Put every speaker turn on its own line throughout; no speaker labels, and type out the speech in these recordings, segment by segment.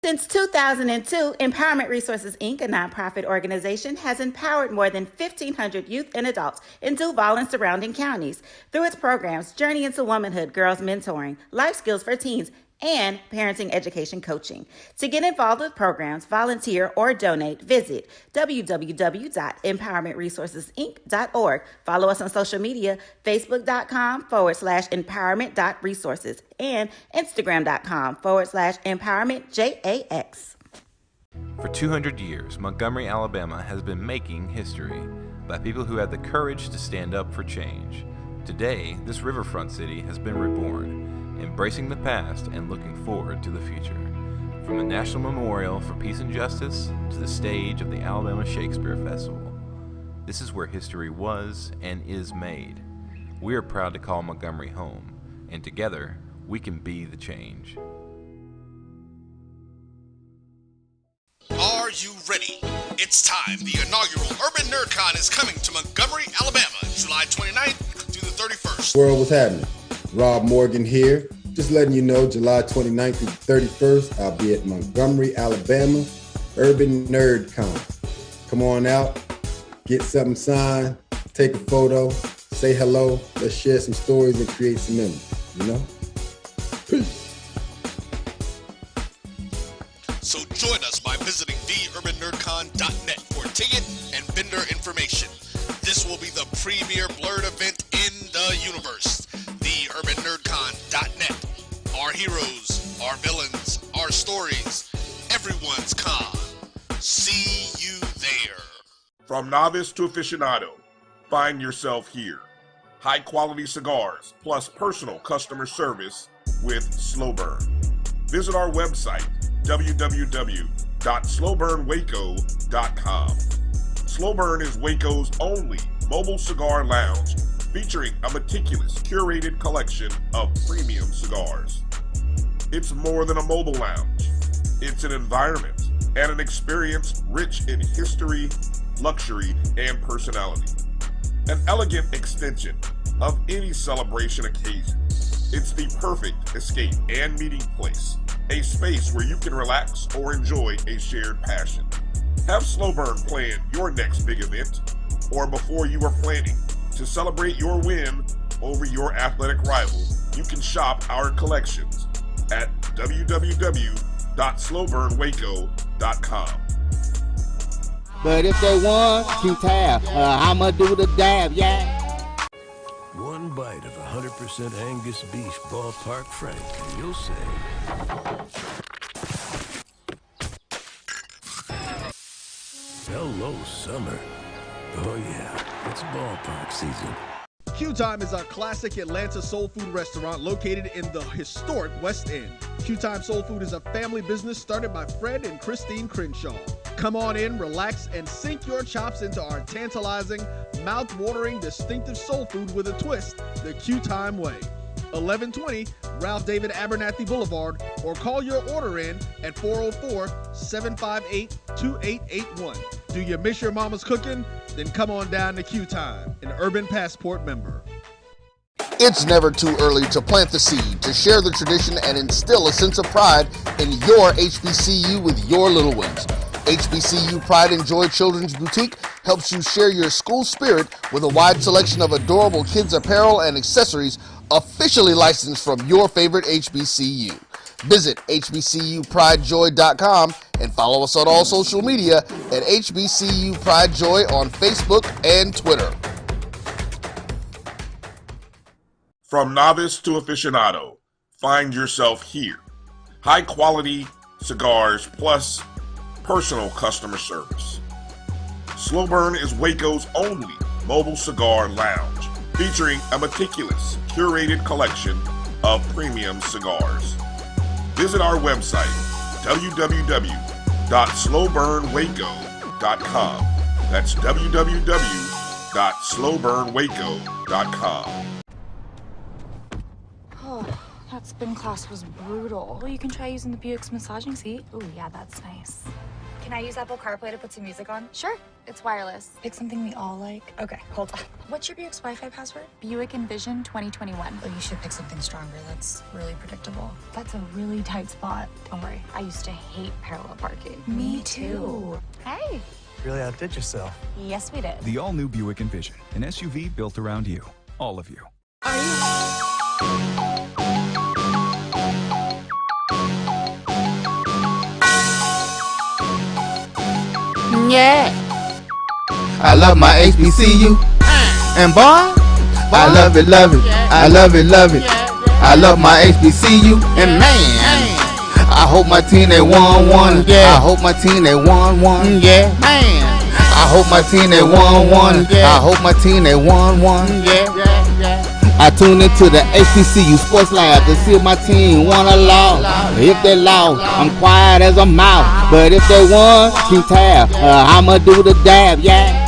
Since 2002, Empowerment Resources, Inc., a nonprofit organization, has empowered more than 1,500 youth and adults in Duval and surrounding counties. Through its programs, Journey into Womanhood, Girls Mentoring, Life Skills for Teens, and Parenting Education Coaching. To get involved with programs, volunteer, or donate, visit www.empowermentresourcesinc.org. Follow us on social media, facebook.com/empowerment.resources and instagram.com/empowermentJAX.
For 200 years, Montgomery, Alabama has been making history by people who had the courage to stand up for change. Today, this riverfront city has been reborn, embracing the past and looking forward to the future. From the National Memorial for Peace and Justice to the stage of the Alabama Shakespeare Festival, this is where history was and is made. We are proud to call Montgomery home, and together, we can be the change.
Are you ready? It's time. The inaugural Urban NerdCon is coming to Montgomery, Alabama, July 29th through the 31st.
World, what's happening? Rob Morgan here. Just letting you know, July 29th through the 31st, I'll be at Montgomery, Alabama, Urban NerdCon. Come on out, get something signed, take a photo, say hello, let's share some stories and create some memories, you know? Peace.
So join us by visiting theurbannerdcon.net for ticket and vendor information. This will be the premier blurred event in the universe. TheUrbanNerdCon.net. Our heroes, our villains, our stories, everyone's con. See you there.
From novice to aficionado, find yourself here. High quality cigars plus personal customer service with Slow Burn. Visit our website, www.slowburnwaco.com. Slow Burn is Waco's only mobile cigar lounge featuring a meticulous, curated collection of premium cigars. It's more than a mobile lounge. It's an environment and an experience rich in history, luxury, and personality. An elegant extension of any celebration occasion. It's the perfect escape and meeting place, a space where you can relax or enjoy a shared passion. Have Slow Burn plan your next big event, or before you are planning to celebrate your win over your athletic rival, you can shop our collections at www.slowburnwaco.com.
But if they want to tab, I'ma do the dab, yeah.
One bite of 100% Angus beef ballpark frank, and you'll say, hello, summer. Oh yeah, it's ballpark season.
Q Time is a classic Atlanta soul food restaurant located in the historic West End. Q Time Soul Food is a family business started by Fred and Christine Crenshaw. Come on in, relax, and sink your chops into our tantalizing, mouth-watering, distinctive soul food with a twist, the Q Time way. 1120 Ralph David Abernathy Boulevard, or call your order in at 404-758-2881. Do you miss your mama's cooking? Then come on down to Q Time, an Urban Passport member.
It's never too early to plant the seed, to share the tradition, and instill a sense of pride in your HBCU with your little ones. HBCU Pride Joy Children's Boutique helps you share your school spirit with a wide selection of adorable kids' apparel and accessories officially licensed from your favorite HBCU. Visit HBCUPrideJoy.com and follow us on all social media at HBCU Pride Joy on Facebook and Twitter.
From novice to aficionado, find yourself here. High quality cigars plus personal customer service. Slow Burn is Waco's only mobile cigar lounge, featuring a meticulous, curated collection of premium cigars. Visit our website, www.slowburnwaco.com. That's www.slowburnwaco.com.
Oh, that spin class was brutal.
Well, you can try using the Buick's massaging seat.
Oh, yeah, that's nice. Can I use Apple CarPlay to put some music on?
Sure, it's wireless.
Pick something we all like. Okay, hold on. What's your Buick's Wi-Fi password?
Buick Envision 2021.
Oh, you should pick something stronger. That's really predictable. That's a really tight spot. Don't worry, I used to hate parallel parking.
Me too. Hey.
Really outdid yourself.
Yes, we did.
The all-new Buick Envision, an SUV built around you, all of you.
Yeah. I love my HBCU. And boy, I love it, love it. I love it, love it. I love my HBCU. And man, I hope my team they won one. Yeah. I hope my team they won one. Yeah. Man. I hope my team they won one. I hope my team they won one. Yeah. I tune into the HBCU Sports Lab to see if my team won or lost. If they lost, I'm quiet as a mouse. But if they won, keep tab. I'ma do the dab, yeah.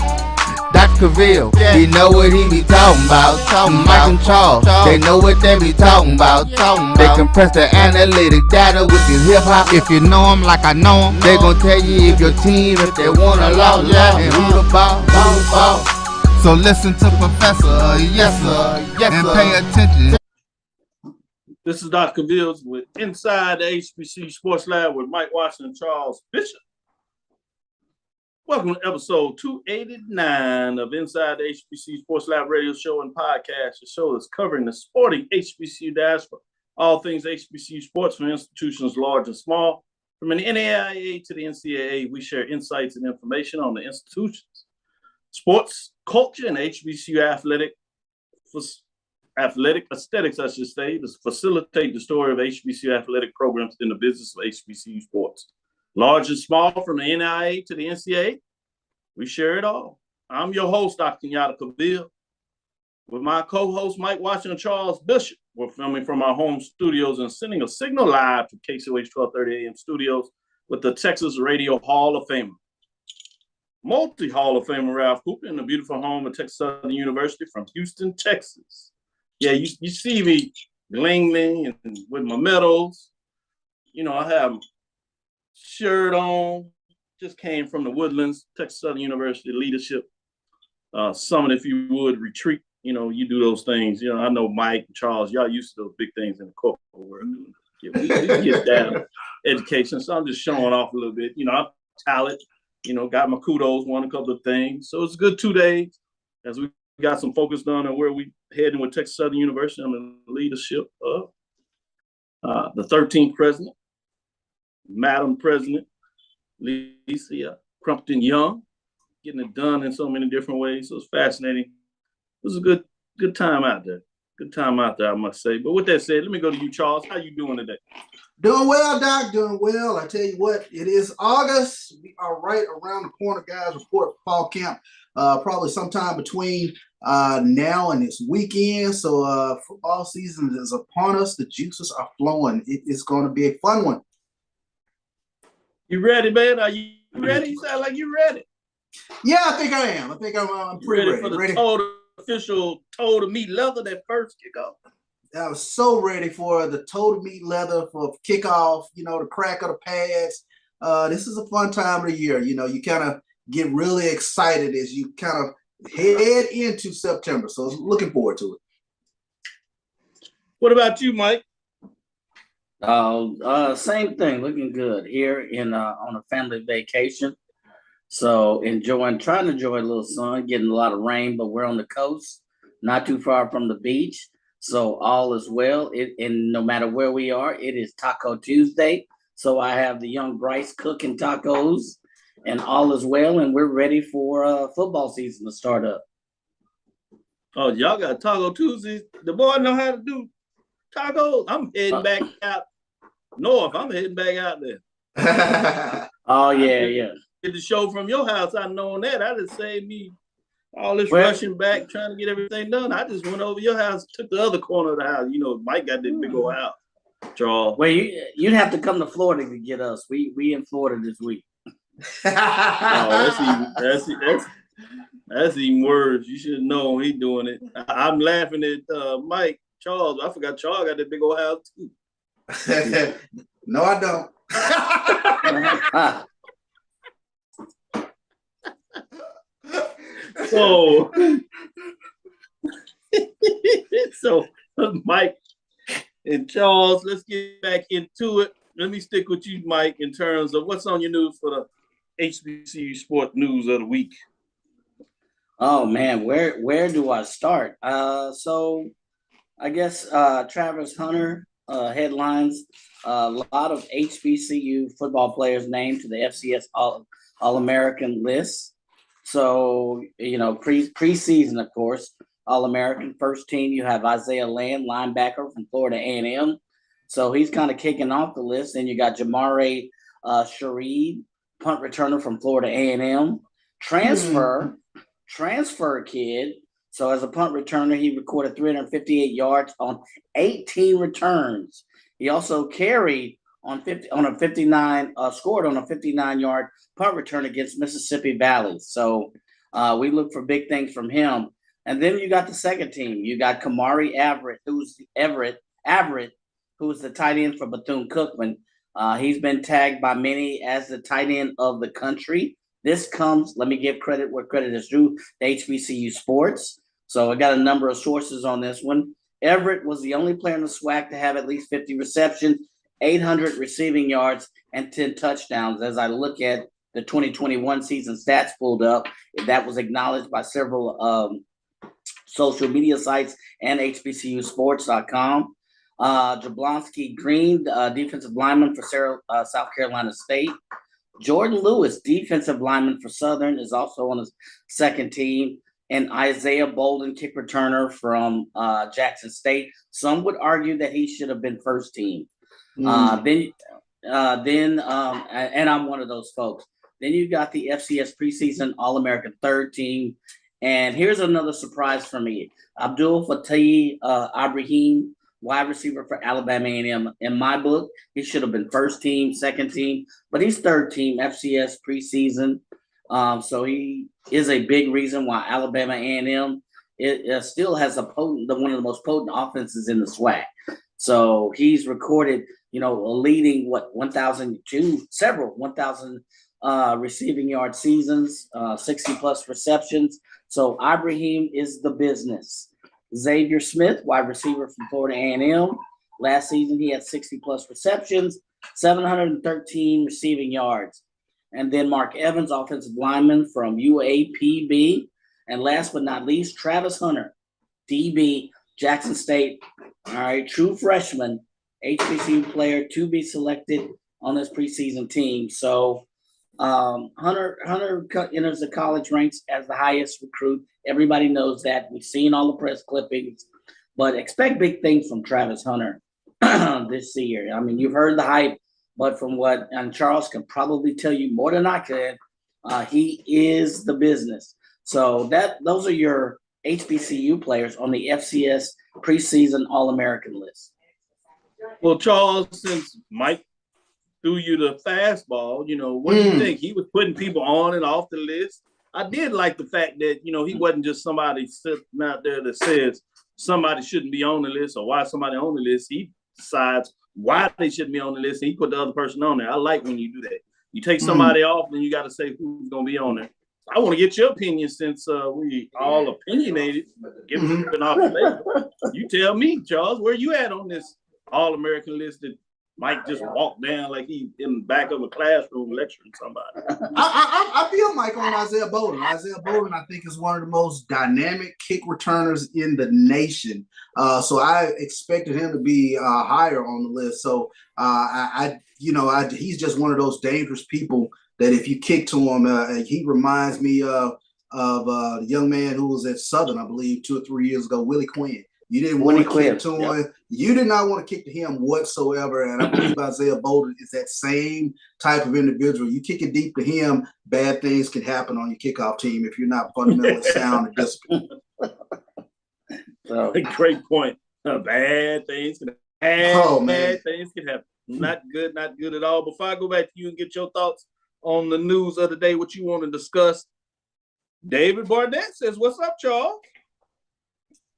Dr. Cavil, he know what he be talking about. Mike and Charles, they know what they be talking about. They compress the analytic data with this hip hop. If you know them like I know them, they gon' tell you if your team, if they won or lost, and who the ball. So listen to Professor, yes sir, and pay attention.
This is Dr. Cavil with Inside the HBCU Sports Lab with Mike Washington and Charles Bishop. Welcome to episode 289 of Inside the HBCU Sports Lab radio show and podcast. The show is covering the sporting HBCU diaspora, all things HBCU sports from institutions large and small. From an NAIA to the NCAA, we share insights and information on the institutions, sports, culture, and HBCU athletic aesthetics, I should say, to facilitate the story of HBCU athletic programs in the business of HBCU sports. Large and small, from the NIA to the NCAA, we share it all. I'm your host, Dr. Kenyatta Cavil, with my co-host, Mike Washington and Charles Bishop. We're filming from our home studios and sending a signal live to KCOH 1230 AM studios with the Texas Radio Hall of Famer, multi-Hall of Famer Ralph Cooper in the beautiful home of Texas Southern University from Houston, Texas. Yeah, you see me gling and with my medals. You know, I have shirt on, just came from the Woodlands, Texas Southern University Leadership Summit, if you would, retreat. You know, you do those things. You know, I know Mike and Charles, y'all used to those big things in the corporate world. We get down education, so I'm just showing off a little bit. You know, I'm talented, you know, got my kudos, won a couple of things. So it's a good 2 days as we got some focus done on where we heading with Texas Southern University under the leadership of the 13th president, Madam President Lisa Crumpton Young, getting it done in so many different ways. So it's fascinating. It was a good time out there. Good time out there, I must say. But with that said, let me go to you, Charles. How you doing today?
Doing well, Doc. Doing well. I tell you what, it is August. We are right around the corner, guys. Report for fall camp probably sometime between now and this weekend. So football season is upon us. The juices are flowing. It is going to be a fun one.
You ready, man? Are you ready? You sound like you ready.
Yeah, I think I am. I think I'm pretty ready.
For the official toe to meat leather, that first kickoff.
I was so ready for the toe to meat leather for kickoff, you know, the crack of the pads. This is a fun time of the year. You know, you kind of get really excited as you kind of head into September. So looking forward to it.
What about you, Mike?
Same thing, looking good here on a family vacation. So trying to enjoy a little sun, getting a lot of rain, but we're on the coast, not too far from the beach. So all is well. And no matter where we are, it is Taco Tuesday. So I have the young Bryce cooking tacos, and all is well. And we're ready for football season to start up.
Oh, y'all got Taco Tuesdays. The boy know how to do tacos. I'm heading back out north. I'm heading back out there.
Oh, yeah.
Get the show from your house. I know that. I just saved me all this rushing back, trying to get everything done. I just went over your house, took the other corner of the house. You know, Mike got this big old house, Charles.
Well, you'd have to come to Florida to get us. We in Florida this week.
That's even worse. You should know he's doing it. I'm laughing at Mike. Charles, I forgot Charles got that big old house too.
No, I don't.
So, so Mike and Charles, let's get back into it. Let me stick with you, Mike, in terms of what's on your news for the HBCU Sport News of the Week.
Oh man, where do I start? So I guess Travis Hunter headlines a lot of HBCU football players named to the FCS All-American list. So preseason, of course, All-American first team. You have Isaiah Land, linebacker from Florida A&M. So he's kind of kicking off the list. Then you got Jamare Shareed, punt returner from Florida A&M. Transfer kid. So as a punt returner, he recorded 358 yards on 18 returns. He also carried scored on a 59-yard punt return against Mississippi Valley. So we look for big things from him. And then you got the second team. You got Kamari Everett, who's the tight end for Bethune-Cookman. He's been tagged by many as the tight end of the country. This comes, let me give credit where credit is due, to HBCU Sports. So I got a number of sources on this one. Everett was the only player in the SWAC to have at least 50 receptions, 800 receiving yards, and 10 touchdowns. As I look at the 2021 season stats pulled up, that was acknowledged by several social media sites and HBCUsports.com. Jablonski Green, defensive lineman for South Carolina State. Jordan Lewis, defensive lineman for Southern, is also on the second team. And Isaiah Bolden, kick returner from Jackson State. Some would argue that he should have been first team. And I'm one of those folks. Then you got the FCS preseason All-American third team. And here's another surprise for me. Abdul Fatih Ibrahim, wide receiver for Alabama A&M. In my book, he should have been first team, second team, but he's third team FCS preseason. So he is a big reason why Alabama A&M still has one of the most potent offenses in the SWAC. So he's recorded, a leading 1,000 receiving yard seasons, 60 plus receptions. So Ibrahim is the business. Xavier Smith, wide receiver from Florida A&M. Last season, he had 60 plus receptions, 713 receiving yards. And then Mark Evans, offensive lineman from UAPB. And last but not least, Travis Hunter, DB, Jackson State. All right, true freshman, HBCU player to be selected on this preseason team. So Hunter enters the college ranks as the highest recruit. Everybody knows that. We've seen all the press clippings. But expect big things from Travis Hunter this year. I mean, you've heard the hype. But from what, and Charles can probably tell you more than I could, he is the business. So those are your HBCU players on the FCS preseason All-American list.
Well, Charles, since Mike threw you the fastball, what do you think? He was putting people on and off the list. I did like the fact that, he wasn't just somebody sitting out there that says somebody shouldn't be on the list or why somebody on the list. He decides why they shouldn't be on the list, and he put the other person on there. I like when you do that. You take somebody off, then you got to say who's going to be on there. I want to get your opinion since we all opinionated. Give me an opinion. You tell me, Charles, where you at on this All-American list that Mike just walked down like he in the back of a classroom lecturing somebody?
I feel Mike on Isaiah Bolden. Isaiah Bolden, I think, is one of the most dynamic kick returners in the nation. So I expected him to be higher on the list. So he's just one of those dangerous people that if you kick to him, he reminds me of the young man who was at Southern, I believe, 2 or 3 years ago, Willie Quinn. You didn't want to kick to him. Yep. You did not want to kick to him whatsoever. And I believe Isaiah Bolden is that same type of individual. You kick it deep to him, bad things can happen on your kickoff team if you're not fundamentally sound and disciplined.
So, great point. Bad things can happen. Bad things can happen. Not good at all. Before I go back to you and get your thoughts on the news of the day, what you want to discuss, David Barnett says, "What's up, Charles?"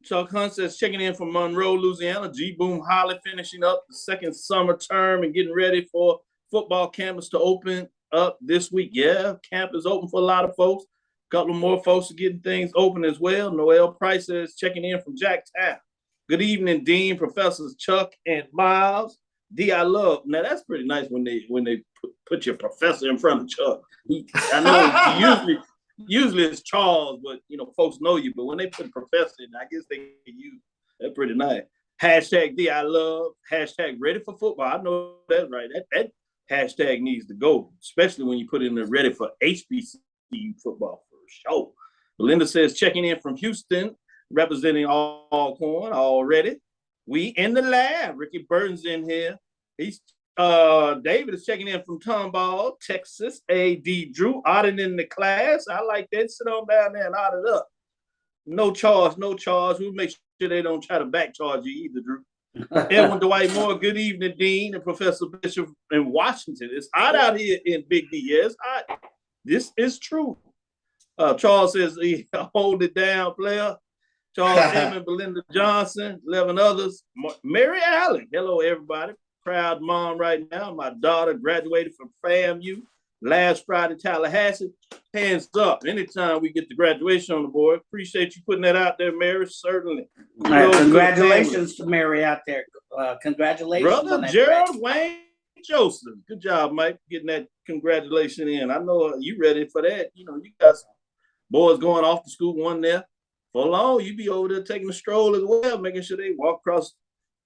Chuck Hunt says, checking in from Monroe, Louisiana. G. Boom Holly finishing up the second summer term and getting ready for football campus to open up this week. Yeah, camp is open for a lot of folks. couple more folks are getting things open as well. Noel Price is checking in from Jacktown. Good evening, Dean, Professors Chuck and Miles. D, I love. Now that's pretty nice when they put your professor in front of Chuck. I know usually it's Charles, but folks know you. But when they put professor in, I guess they can use. That's pretty nice. Hashtag D, I love. Hashtag ready for football. I know that's right. That hashtag needs to go, especially when you put in the ready for HBCU football for sure. Belinda says checking in from Houston, representing Alcorn already. We in the lab. Ricky Burton's in here. He's David is checking in from Tomball, Texas. A.D. Drew, audit in the class. I like that. Sit on down there and audit up. No charge. We'll make sure they don't try to back charge you either, Drew. Edwin Dwight Moore, good evening, Dean and Professor Bishop in Washington. It's hot out here in Big D. Yeah, it's hot. This is true. Charles says, hold it down, player. Charles Edmund, Belinda Johnson, 11 others. Mary Allen, hello, everybody. Proud mom right now. My daughter graduated from FAMU last Friday, Tallahassee. Hands up. Anytime we get the graduation on the board. Appreciate you putting that out there, Mary. Certainly.
Congratulations to Mary out there. Congratulations.
Brother Gerald Wayne Joseph. Good job, Mike, getting that congratulation in. I know you ready for that. You got some boys going off to school, one there. For long, you be over there taking a stroll as well, making sure they walk across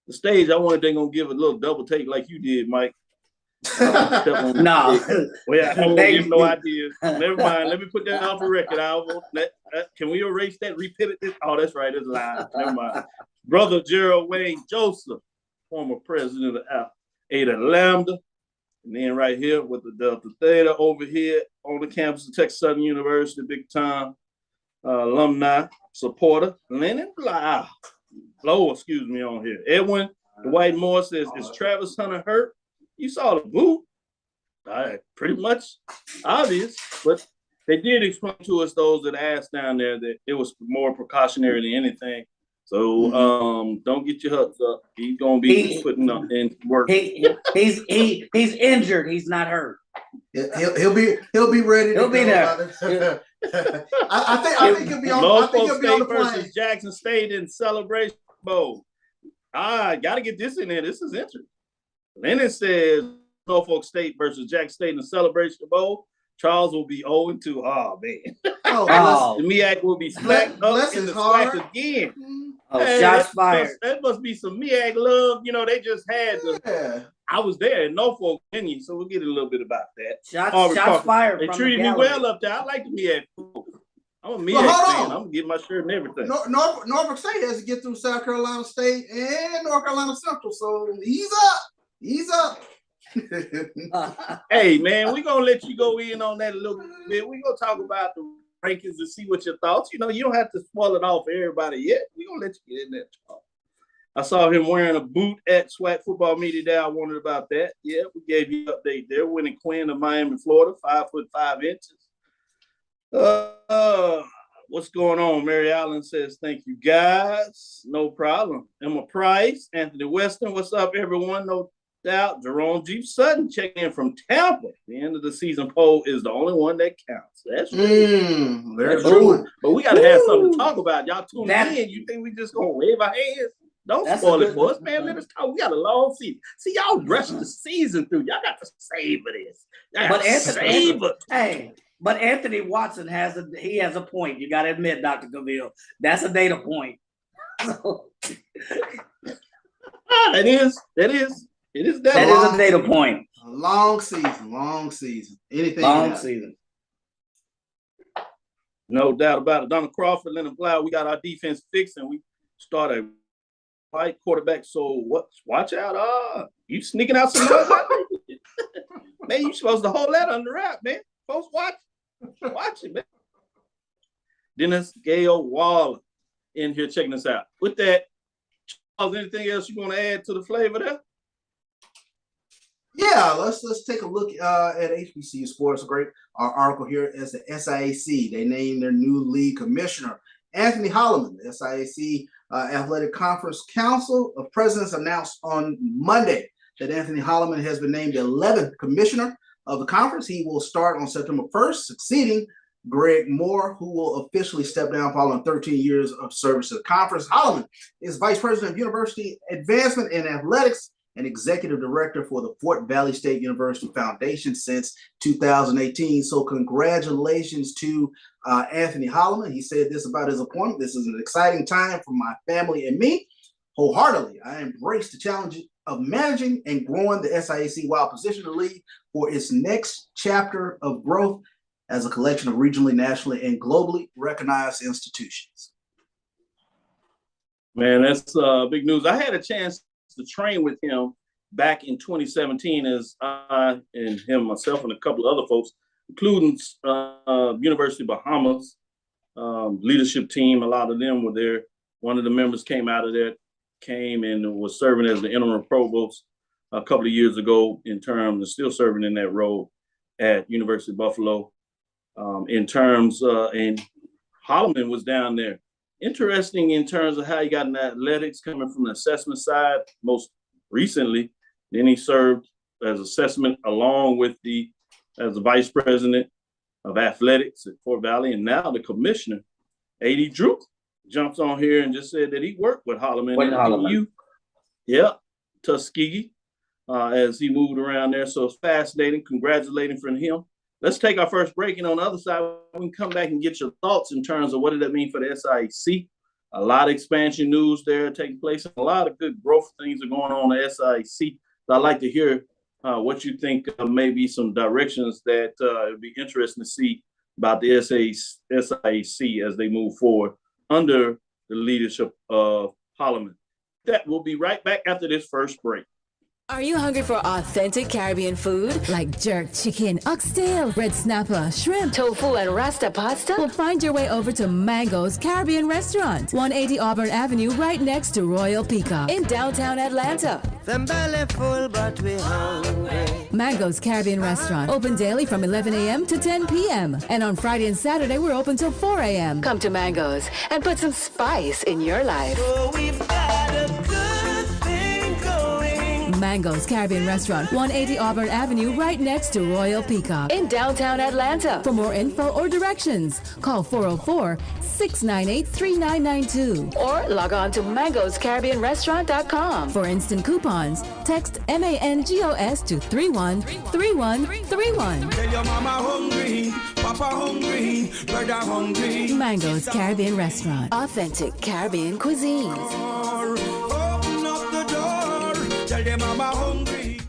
the stage. I wonder if they're going to give a little double take like you did, Mike.
No.
Well, I won't give no idea. Never mind. Let me put that off the record. Can we erase that, repivot this? Oh, that's right. It's live. Never mind. Brother Gerald Wayne Joseph, former president of Ada Lambda. And then right here with the Delta Theta over here on the campus of Texas Southern University, big time alumni supporter. Lennon Low, excuse me, on here. Edwin Dwight Moore says, is Travis Hunter hurt? You saw the boot. Pretty much obvious, but they did explain to us, those that asked down there, that it was more precautionary than anything. So don't get your hopes up. He's gonna be putting up in work.
He's injured. He's not hurt.
He'll be ready.
He'll be there.
I think he'll be on. I think he'll be on the plane.
Versus Jackson State in Celebration Bowl. Got to get this in there. This is interesting. Then it says Norfolk State versus Jackson State in the Celebration Bowl. Charles will be 0-2. Oh, man. The MEAC will be slacked up in the slack again.
Shots fired.
That must be some MEAC love. They just had I was there in Norfolk, so we'll get a little bit about that.
Shots fired.
They treated me well up there. I like the MEAC. I'm a MEAC fan. I'm going to get my shirt and everything.
Norfolk State has to get through South Carolina State and North Carolina Central, so ease up.
Hey, man, we're going to let you go in on that a little bit. We're going to talk about the rankings and see what your thoughts. You don't have to spoil it off for everybody yet. We're going to let you get in there. I saw him wearing a boot at SWAC football media day. I wondered about that. Yeah, we gave you an update there. Winning Quinn of Miami, Florida, 5'5". What's going on? Mary Allen says, thank you, guys. No problem. Emma Price, Anthony Weston, what's up, everyone? No doubt. Jerome G. Sutton checking in from Tampa. The end of the season poll is the only one that counts. That's true. That's true. But we got to have something to talk about. Y'all tuning in. You think we just going to wave our hands? Don't spoil it for us, man. Let us talk. We got a long season. See, y'all rush the season through. Y'all got to savor this.
But Anthony Watson has a point. You got to admit, Dr. Cavil. That's a data point.
That is. It is that.
That is a data point.
Long season. Anything.
Long season.
No doubt about it. Donald Crawford, Leonard Blau, we got our defense fixed, and we start a white quarterback. So watch out. You sneaking out some noise. Man, you supposed to hold that under wrap, man. Folks watch it, man. Dennis Gale Waller in here checking us out. With that, Charles, anything else you want to add to the flavor there?
Yeah, let's take a look at HBCU Sports. Great article here as the SIAC. They named their new league commissioner, Anthony Holloman. The SIAC Athletic Conference Council of Presidents announced on Monday that Anthony Holloman has been named the 11th commissioner of the conference. He will start on September 1st, succeeding Greg Moore, who will officially step down following 13 years of service to the conference. Holloman is Vice President of University Advancement and Athletics and Executive Director for the Fort Valley State University Foundation since 2018. So congratulations to Anthony Holloman. He said this about his appointment: "This is an exciting time for my family and me. Wholeheartedly, I embrace the challenge of managing and growing the SIAC while positioning the league for its next chapter of growth as a collection of regionally, nationally, and globally recognized institutions."
Man, that's big news. I had a chance to train with him back in 2017 as I and him, myself, and a couple of other folks, including University of Bahamas leadership team. A lot of them were there. One of the members came out of there, came and was serving as the interim provost a couple of years ago in terms of still serving in that role at University of Buffalo. And Holloman was down there. Interesting in terms of how he got in athletics, coming from the assessment side most recently. Then he served as assessment along with as the vice president of athletics at Fort Valley, and now the commissioner. A.D. Drew jumps on here and just said that he worked with Holloman. Yeah, Tuskegee, as he moved around there. So it's fascinating. Congratulating for him. Let's take our first break, and on the other side, we can come back and get your thoughts in terms of what did that mean for the SIAC. A lot of expansion news there taking place, and a lot of good growth things are going on at SIAC. So I'd like to hear what you think maybe some directions that it would be interesting to see about the SIAC as they move forward under the leadership of Holloman. That will be right back after this first break.
Are you hungry for authentic Caribbean food like jerk chicken, oxtail, red snapper, shrimp, tofu, and rasta pasta? Well, find your way over to Mango's Caribbean Restaurant, 180 Auburn Avenue, right next to Royal Peacock in downtown Atlanta.
Them belly full, but we hungry.
Mango's Caribbean Restaurant, open daily from 11 a.m. to 10 p.m. And on Friday and Saturday, we're open till 4 a.m. Come to Mango's and put some spice in your life.
Oh, we've got a good thing going.
Mango's Caribbean Restaurant, 180 Auburn Avenue, right next to Royal Peacock in downtown Atlanta. For more info or directions, call 404-698-3992 or log on to mangoscaribbeanrestaurant.com. For instant coupons, text MANGOS to 313131.
Tell your mama hungry, papa hungry, brother hungry.
Mango's Caribbean Restaurant, authentic Caribbean cuisines.
Open up the door, tell your mama hungry.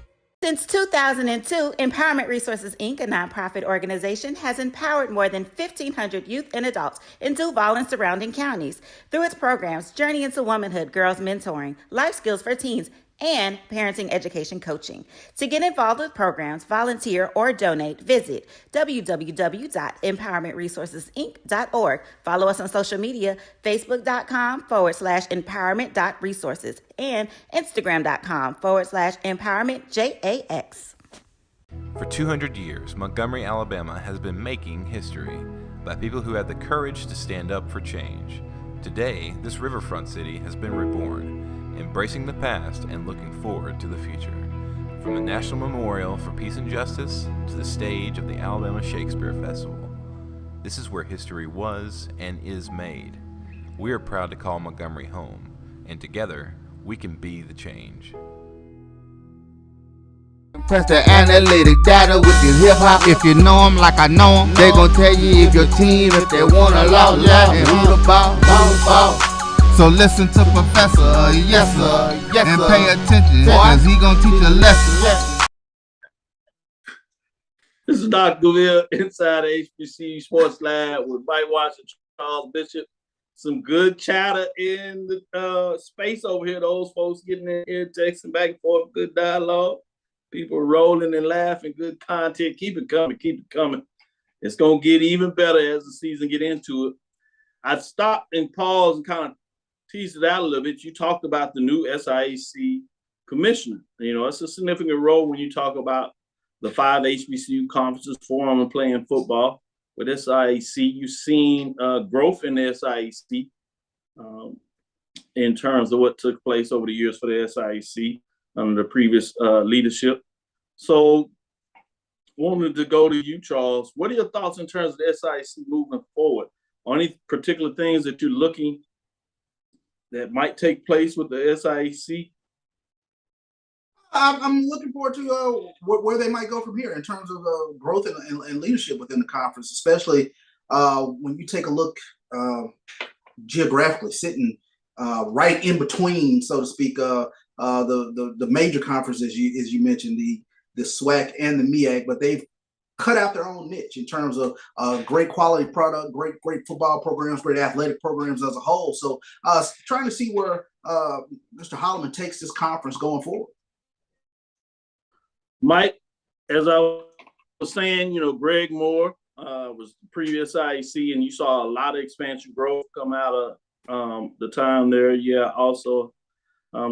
Since 2002, Empowerment Resources, Inc., a nonprofit organization, has empowered more than 1,500 youth and adults in Duval and surrounding counties. Through its programs, Journey into Womanhood, Girls Mentoring, Life Skills for Teens, and Parenting Education Coaching. To get involved with programs, volunteer, or donate, visit www.empowermentresourcesinc.org. Follow us on social media, facebook.com/empowerment.resources and instagram.com/empowermentJAX.
For 200 years, Montgomery, Alabama has been making history by people who had the courage to stand up for change. Today, this riverfront city has been reborn, embracing the past and looking forward to the future. From the National Memorial for Peace and Justice to the stage of the Alabama Shakespeare Festival, this is where history was and is made. We are proud to call Montgomery home, and together, we can be the change.
Press the analytic data with your hip hop. If you know them like I know them, they gon' tell you if your team, if they wanna law, and who the ball. So listen to Professor, yes sir, and pay attention, cause he gon' teach a lesson.
This is Dr. Cavil inside HBCU Sports Lab with Mike Watson, Charles Bishop. Some good chatter in the space over here. Those folks getting in here, texting back and forth, good dialogue. People rolling and laughing, good content. Keep it coming, keep it coming. It's going to get even better as the season get into it. I stopped and paused and kind of teased it out a little bit. You talked about the new SIAC commissioner. You know, it's a significant role when you talk about the 5 HBCU conferences, 4 of them playing football. With SIAC, you've seen growth in the SIAC in terms of what took place over the years for the SIAC under the previous leadership. So wanted to go to you, Charles. What are your thoughts in terms of the SIAC moving forward? On any particular things that you're looking that might take place with the SIAC?
I'm looking forward to where they might go from here in terms of growth and leadership within the conference, especially when you take a look geographically, sitting right in between, so to speak, the major conferences, as you mentioned, the SWAC and the MEAC, but they've cut out their own niche in terms of great quality product, great football programs, great athletic programs as a whole. So trying to see where Mr. Holloman takes this conference going forward.
Mike, as I was saying, Greg Moore was the previous IAC, and you saw a lot of expansion growth come out of the time there. Yeah, also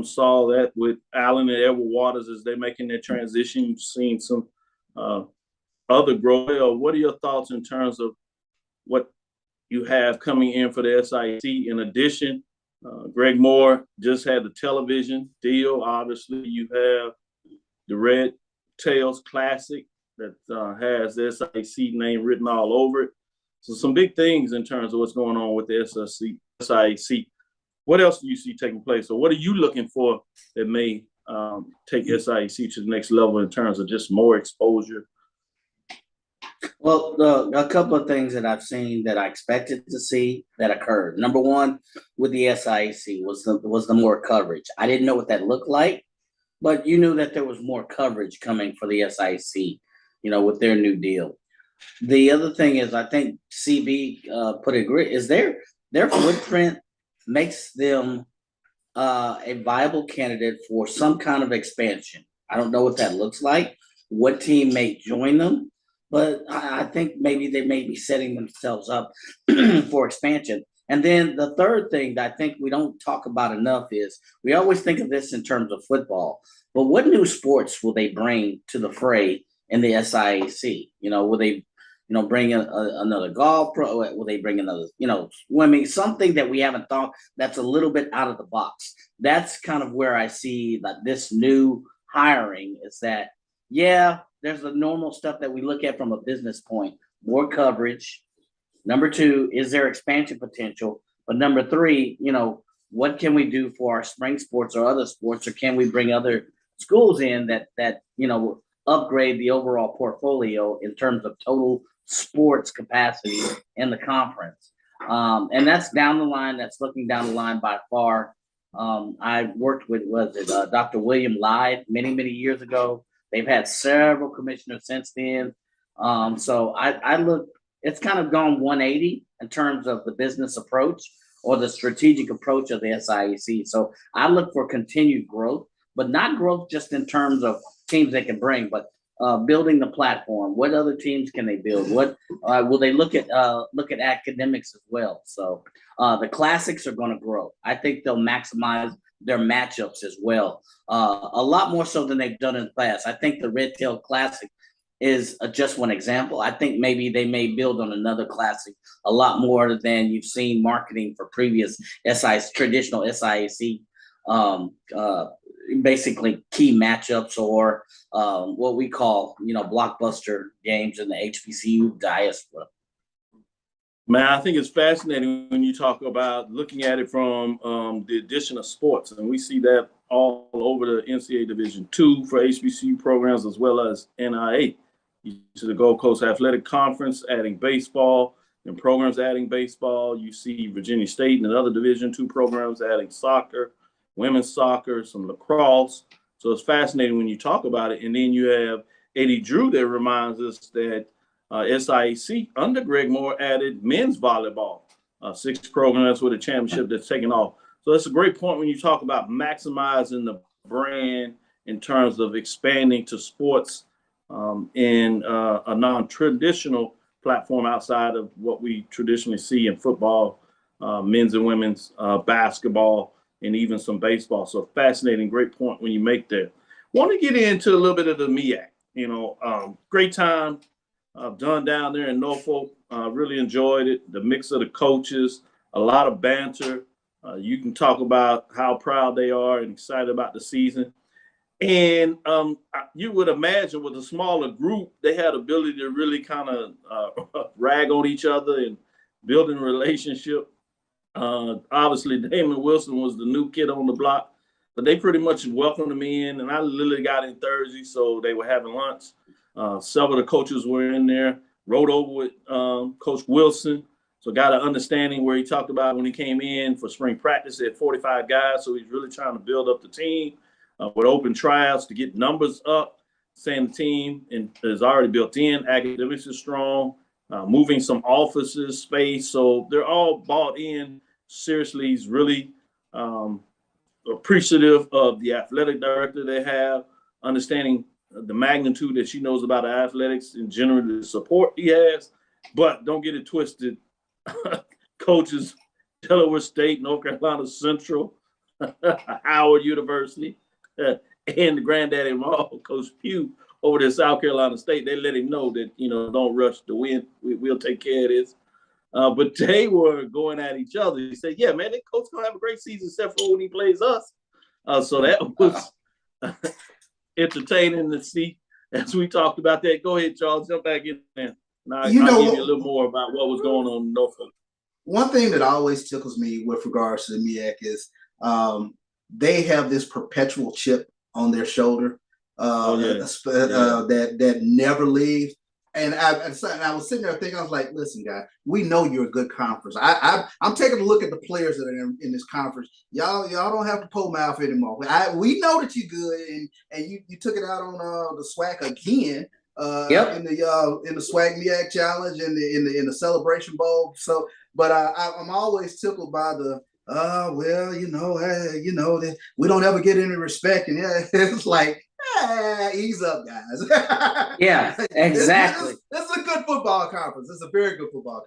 saw that with Allen and Edward Waters as they're making their transition. You've seen some other growth. What are your thoughts in terms of what you have coming in for the SIAC? In addition, Greg Moore just had the television deal. Obviously, you have the Red Tails Classic that has the SIAC name written all over it. So some big things in terms of what's going on with the SIAC. What else do you see taking place? Or what are you looking for that may take SIAC to the next level in terms of just more exposure?
Well, a couple of things that I've seen that I expected to see that occurred. Number one, with the SIAC was the more coverage. I didn't know what that looked like, but you knew that there was more coverage coming for the SIAC, with their new deal. The other thing is, I think CB put it great, is their footprint makes them a viable candidate for some kind of expansion. I don't know what that looks like, what team may join them, but I think maybe they may be setting themselves up for expansion. And then the third thing that I think we don't talk about enough is we always think of this in terms of football, but what new sports will they bring to the fray in the SIAC? Will they, bring another golf pro? Will they bring another, swimming? Something that we haven't thought that's a little bit out of the box. That's kind of where I see that this new hiring is that, yeah, there's the normal stuff that we look at from a business point, more coverage. Number two, is there expansion potential? But number three, what can we do for our spring sports or other sports, or can we bring other schools in that upgrade the overall portfolio in terms of total sports capacity in the conference? And that's down the line. That's looking down the line by far. I worked with, Dr. William Lyde many years ago. They've had several commissioners since then. So I look, it's kind of gone 180 in terms of the business approach or the strategic approach of the SIAC. So I look for continued growth, but not growth just in terms of teams they can bring, but building the platform. What other teams can they build? What will they look at academics as well? So the classics are going to grow. I think they'll maximize their matchups as well, a lot more so than they've done in the past. I think the Red Tail Classic is just one example. I think maybe they may build on another classic a lot more than you've seen marketing for previous traditional SIAC, basically key matchups or what we call, blockbuster games in the HBCU diaspora.
Man, I think it's fascinating when you talk about looking at it from the addition of sports, and we see that all over the NCAA Division II for HBCU programs as well as NIA. You see the Gold Coast Athletic Conference adding baseball and programs adding baseball. You see Virginia State and other Division II programs adding soccer, women's soccer, some lacrosse. So it's fascinating when you talk about it. And then you have Eddie Drew that reminds us that SIAC under Greg Moore added men's volleyball, 6 programs with a championship that's taken off. So that's a great point when you talk about maximizing the brand in terms of expanding to sports in a non-traditional platform outside of what we traditionally see in football, men's and women's basketball, and even some baseball. So fascinating, great point when you make that. Want to get into a little bit of the MEAC. Great time done down there in Norfolk. Really enjoyed it. The mix of the coaches, a lot of banter. You can talk about how proud they are and excited about the season. And you would imagine with a smaller group, they had ability to really kind of rag on each other and building a relationship. Obviously, Damon Wilson was the new kid on the block, but they pretty much welcomed him in. And I literally got in Thursday, so they were having lunch. Several of the coaches were in there, rode over with Coach Wilson. So got an understanding where he talked about when he came in for spring practice, he had 45 guys. So he's really trying to build up the team with open tryouts to get numbers up, saying the team is already built in, academics is strong, moving some offices, space. So they're all bought in. Seriously, he's really appreciative of the athletic director they have, understanding the magnitude that she knows about athletics in general, the support he has. But don't get it twisted. Coaches, Delaware State, North Carolina Central, Howard University, and the granddaddy of all, Coach Pugh, over there, South Carolina State, they let him know that, don't rush the win. We'll take care of this. But they were going at each other. He said, yeah, man, that coach going to have a great season except for when he plays us. So that was entertaining to see as we talked about that. Go ahead, Charles, jump back in there. And I'll give you a little more about what was going on in Norfolk.
One thing that always tickles me with regards to the MEAC is they have this perpetual chip on their shoulder that never leaves. And I was sitting there thinking, I was like, listen, guys, we know you're a good conference. I'm taking a look at the players that are in this conference. Y'all don't have to pull mouth anymore. We know that you're good, and you took it out on the SWAC again. In the SWAC MEAC Challenge and in the Celebration Bowl. So, but I'm always tickled by the that we don't ever get any respect, and it's like, ease up, guys.
Yeah, exactly.
This is a good football conference. It's a very good football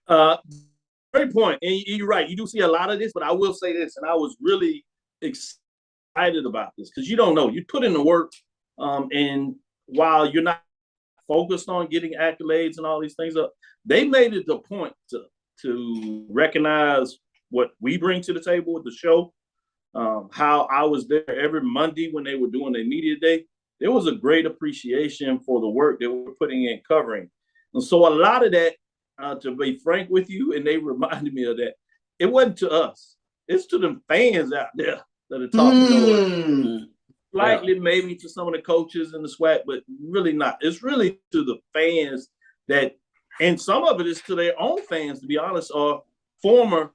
conference.
Great point, and you're right. You do see a lot of this, but I will say this, and I was really excited about this because you don't know. You put in the work. And while you're not focused on getting accolades and all these things up, they made it the point to recognize what we bring to the table with the show. How I was there every Monday when they were doing their media day. There was a great appreciation for the work that we're putting in covering. And so a lot of that, to be frank with you, and they reminded me of that, it wasn't to us. It's to them fans out there that are talking. Slightly maybe to some of the coaches in the SWAC, but really not. It's really to the fans that, and some of it is to their own fans, to be honest, or former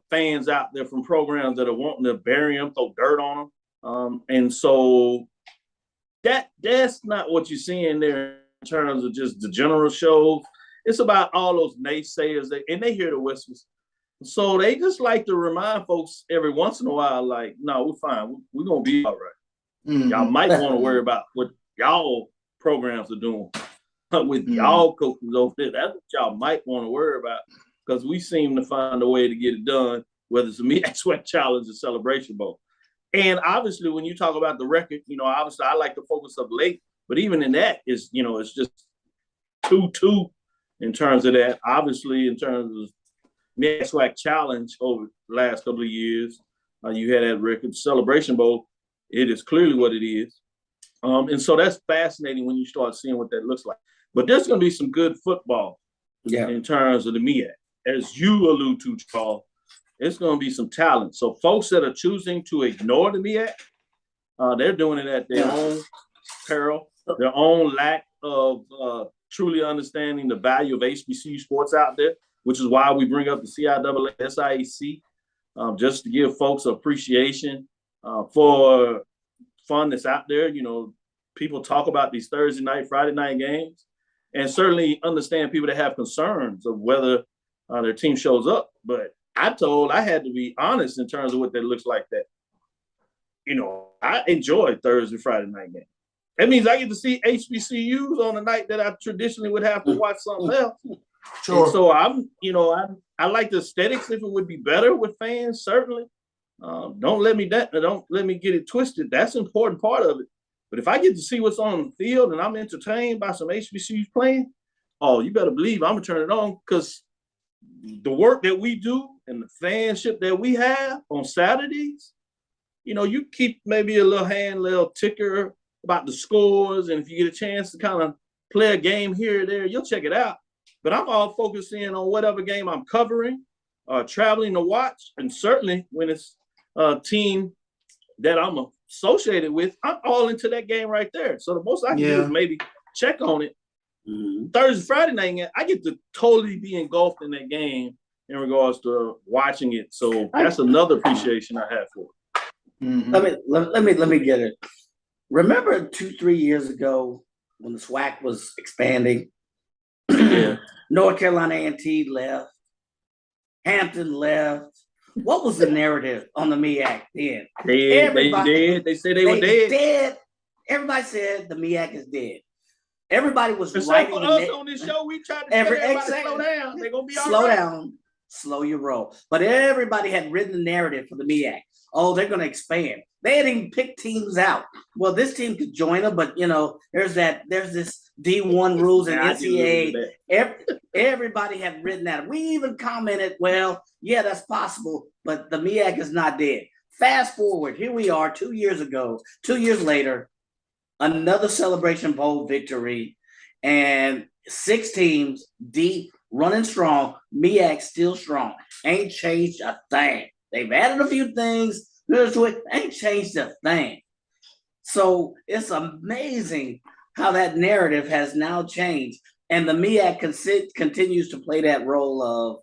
fans out there from programs that are wanting to bury them, throw dirt on them. And so that's not what you're seeing there in terms of just the general shows. It's about all those naysayers, and they hear the whispers. So they just like to remind folks every once in a while, like, no, we're fine. We're going to be all right. Mm-hmm. Y'all might want to worry about what y'all programs are doing with y'all coaches over there. That's what y'all might want to worry about because we seem to find a way to get it done, whether it's a MEAC SWAC Challenge or Celebration Bowl. And obviously, when you talk about the record, obviously I like to focus up late, but even in that is, it's just 2-2 in terms of that. Obviously, in terms of MEAC SWAC Challenge over the last couple of years, you had that record. Celebration Bowl, it is clearly what it is. And so that's fascinating when you start seeing what that looks like. But there's going to be some good football in terms of the MEAC. As you allude to, Charles, it's going to be some talent. So folks that are choosing to ignore the MEAC, they're doing it at their own peril, their own lack of truly understanding the value of HBCU sports out there, which is why we bring up the CIAA, SIAC, just to give folks appreciation for fun that's out there. People talk about these Thursday night, Friday night games, and certainly understand people that have concerns of whether their team shows up. But I had to be honest in terms of what that looks like. That, I enjoy Thursday, Friday night games. That means I get to see HBCUs on the night that I traditionally would have to watch something else. Sure. And so I like the aesthetics. If it would be better with fans, certainly. Don't let me get it twisted. That's an important part of it. But if I get to see what's on the field and I'm entertained by some HBCUs playing, you better believe I'm gonna turn it on, because the work that we do and the fanship that we have on Saturdays, you keep maybe a little ticker about the scores. And if you get a chance to kind of play a game here or there, you'll check it out. But I'm all focused in on whatever game I'm covering, traveling to watch. And certainly when it's a team that I'm associated with, I'm all into that game right there. So the most I can do is maybe check on it. Thursday, Friday night, I get to totally be engulfed in that game in regards to watching it. So that's another appreciation I have for it.
Let me get it. Remember 2-3 years ago when the SWAC was expanding? North Carolina A&T left, Hampton left. What was the narrative on the MEAC then?
They said they were dead.
Everybody said the MEAC is dead. Everybody was
writing us on this show. We tried to tell everybody slow down. They're gonna be all right.
Slow down, slow your roll. But everybody had written the narrative for the MEAC. Oh, they're gonna expand. They hadn't even picked teams out. Well, this team could join them, but there's this D1 rules and NCAA. Everybody had written that. We even commented, well, yeah, that's possible, but the MEAC is not dead. Fast forward, here we are 2 years ago, 2 years later, another Celebration Bowl victory, and 6 teams deep, running strong. MEAC still strong. Ain't changed a thing. They've added a few things to it. Ain't changed a thing. So it's amazing how that narrative has now changed. And the MEAC continues to play that role of,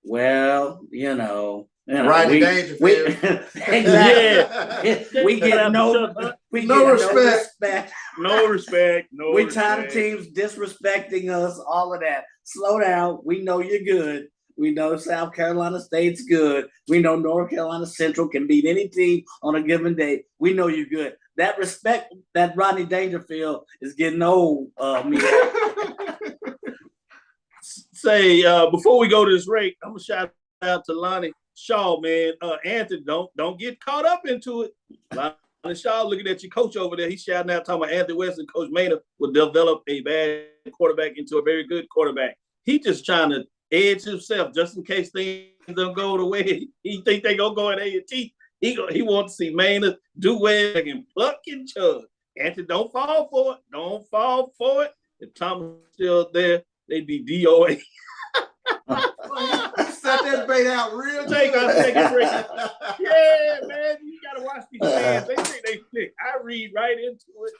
well,
Rodney Dangerfield.
Exactly. We get no respect.
No respect.
We tired of teams disrespecting us, all of that. Slow down. We know you're good. We know South Carolina State's good. We know North Carolina Central can beat any team on a given day. We know you're good. That respect that Rodney Dangerfield is getting old,
Say, before we go to this break, I'm going to shout out to Lonnie Shaw, man. Anthony, don't get caught up into it. Lonnie Shaw looking at your coach over there. He's shouting out, talking about Anthony West and Coach Maynard will develop a bad quarterback into a very good quarterback. He just trying to edge himself just in case things don't go the way he think they gonna go at A&T. He wants to see Maynard do well and pluck and chug. Anthony, don't fall for it. Don't fall for it. If Thomas is still there, they'd be DOA.
Set that bait out real
Take
good.
a second break. Yeah, man, you gotta watch these fans. They think they thick. I read right into it.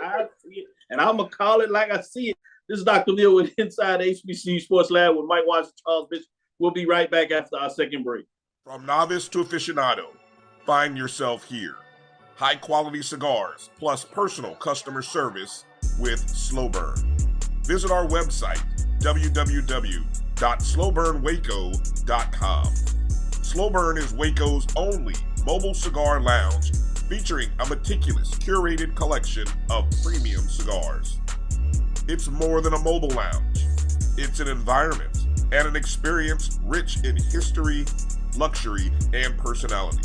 I see it. And I'm gonna call it like I see it. This is Dr. Neal with Inside HBCU Sports Lab with Mike Watson, Charles Bishop. We'll be right back after our second break.
From novice to aficionado, find yourself here. High-quality cigars plus personal customer service with Slow Burn. Visit our website, www.slowburnwaco.com. Slow Burn is Waco's only mobile cigar lounge featuring a meticulous, curated collection of premium cigars. It's more than a mobile lounge. It's an environment and an experience rich in history, luxury, and personality.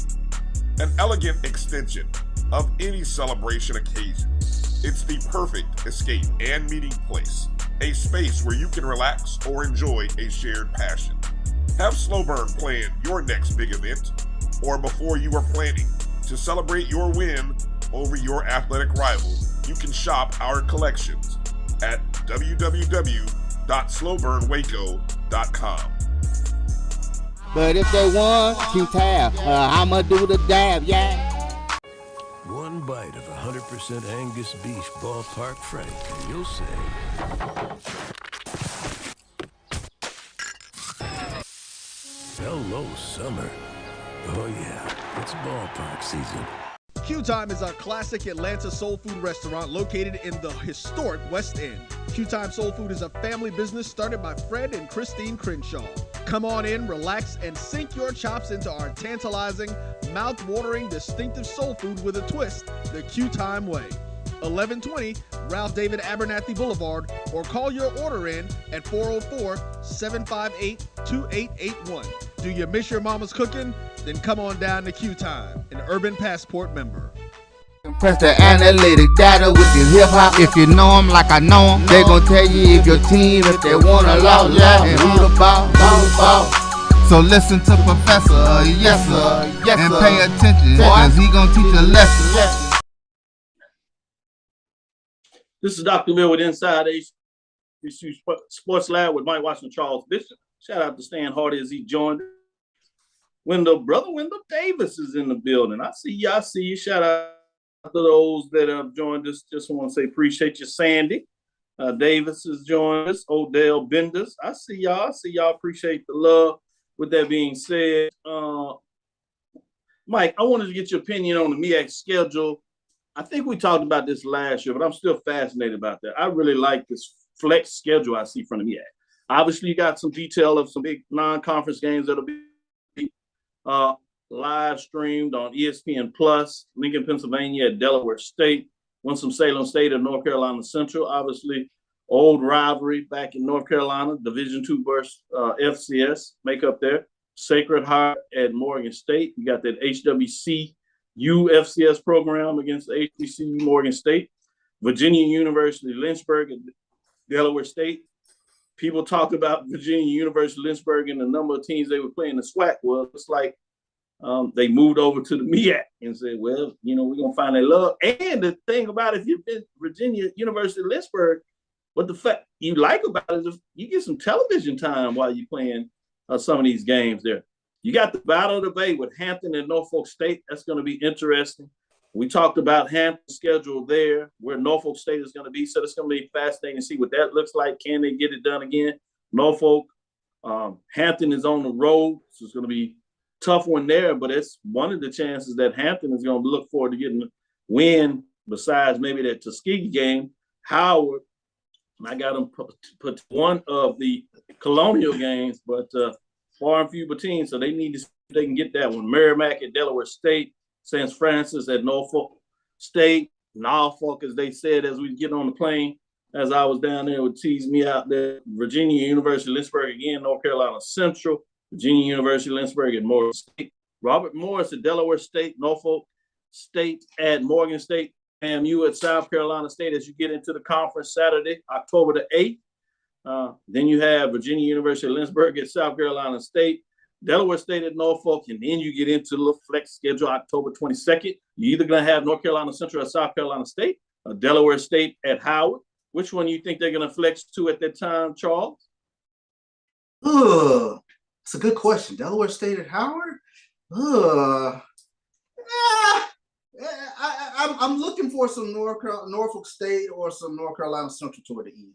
An elegant extension of any celebration occasion. It's the perfect escape and meeting place, a space where you can relax or enjoy a shared passion. Have Slow Burn plan your next big event, or before you are planning to celebrate your win over your athletic rival, you can shop our collections at www.slowburnwaco.com.
But if they want, keep tab. I'ma do the dab, yeah.
One bite of 100% Angus beef ballpark frank, and you'll say, hello, summer. Oh yeah, it's ballpark season.
Q Time is a classic Atlanta soul food restaurant located in the historic West End. Q Time Soul Food is a family business started by Fred and Christine Crenshaw. Come on in, relax, and sink your chops into our tantalizing, mouth-watering, distinctive soul food with a twist, the Q Time way. 1120 Ralph David Abernathy Boulevard, or call your order in at 404-758-2881. Do you miss your mama's cooking? Then come on down to Q Time, an Urban Passport member.
Press the analytic data with your hip hop. If you know them like I know them, they gon' tell you if your team, if they wanna loud, yeah, and who the ball. So listen to Professor, yes sir, and pay attention, cause he gonna teach a lesson.
This is Dr. Bill with Inside HBCU Sports Lab with Mike Washington, Charles Bishop. Shout out to Stan Hardy as he joined. Brother Wendell Davis is in the building. I see you. Shout out to those that have joined us. Just want to say appreciate you, Sandy. Davis has joined us. Odell Benders. I see y'all. Appreciate the love. With that being said, Mike, I wanted to get your opinion on the MEAC schedule. I think we talked about this last year, but I'm still fascinated about that. I really like this flex schedule I see from the MEAC. Obviously, you got some detail of some big non-conference games that'll be live streamed on ESPN Plus. Lincoln, Pennsylvania at Delaware State. Winston-Salem State at North Carolina Central. Obviously, old rivalry back in North Carolina. Division II versus FCS makeup there. Sacred Heart at Morgan State. You got that HBCU FCS program against the HBCU Morgan State. Virginia University Lynchburg at Delaware State. People talk about Virginia University Lynchburg and the number of teams they were playing the SWAC. Well, it's like they moved over to the MEAC and said, well, we're going to find that love. And the thing about it, if you've been Virginia University Lynchburg, what the fact you like about it is you get some television time while you're playing some of these games there. You got the Battle of the Bay with Hampton and Norfolk State. That's going to be interesting. We talked about Hampton's schedule there, where Norfolk State is going to be. So it's going to be fascinating to see what that looks like. Can they get it done again? Norfolk, Hampton is on the road, so it's going to be a tough one there. But it's one of the chances that Hampton is going to look forward to getting a win. Besides maybe that Tuskegee game, Howard. I got them put one of the Colonial games, but far and few between. So they need to see if they can get that one. Merrimack at Delaware State. St. Francis at Norfolk State, Norfolk, as they said, as we get on the plane, as I was down there, would tease me out there. Virginia University, Lynchburg again, North Carolina Central, Virginia University, Lynchburg at Morgan State, Robert Morris at Delaware State, Norfolk State at Morgan State, FAMU at South Carolina State as you get into the conference Saturday, October the 8th. Then you have Virginia University, Lynchburg at South Carolina State, Delaware State at Norfolk, and then you get into the flex schedule October 22nd. You're either going to have North Carolina Central at South Carolina State or Delaware State at Howard. Which one do you think they're going to flex to at that time, Charles?
It's a good question. Delaware State at Howard? I'm looking for some Norfolk State or some North Carolina Central toward the end.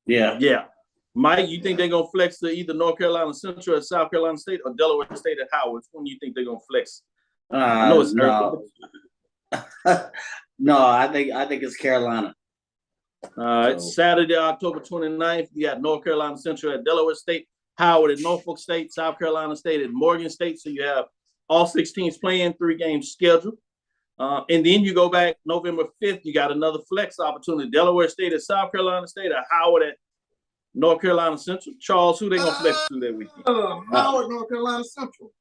Yeah. Mike, you think they're going to flex to either North Carolina Central at South Carolina State or Delaware State at Howard? Which one do you think they're going to flex? I know it's
no. No, I think it's Carolina.
All right, Saturday, October 29th, you got North Carolina Central at Delaware State, Howard at Norfolk State, South Carolina State at Morgan State. So you have all 6 teams playing, 3 games scheduled. And then you go back November 5th, you got another flex opportunity. Delaware State at South Carolina State or Howard at North Carolina Central. Charles, who they going to flex to that weekend?
Howard, North Carolina Central.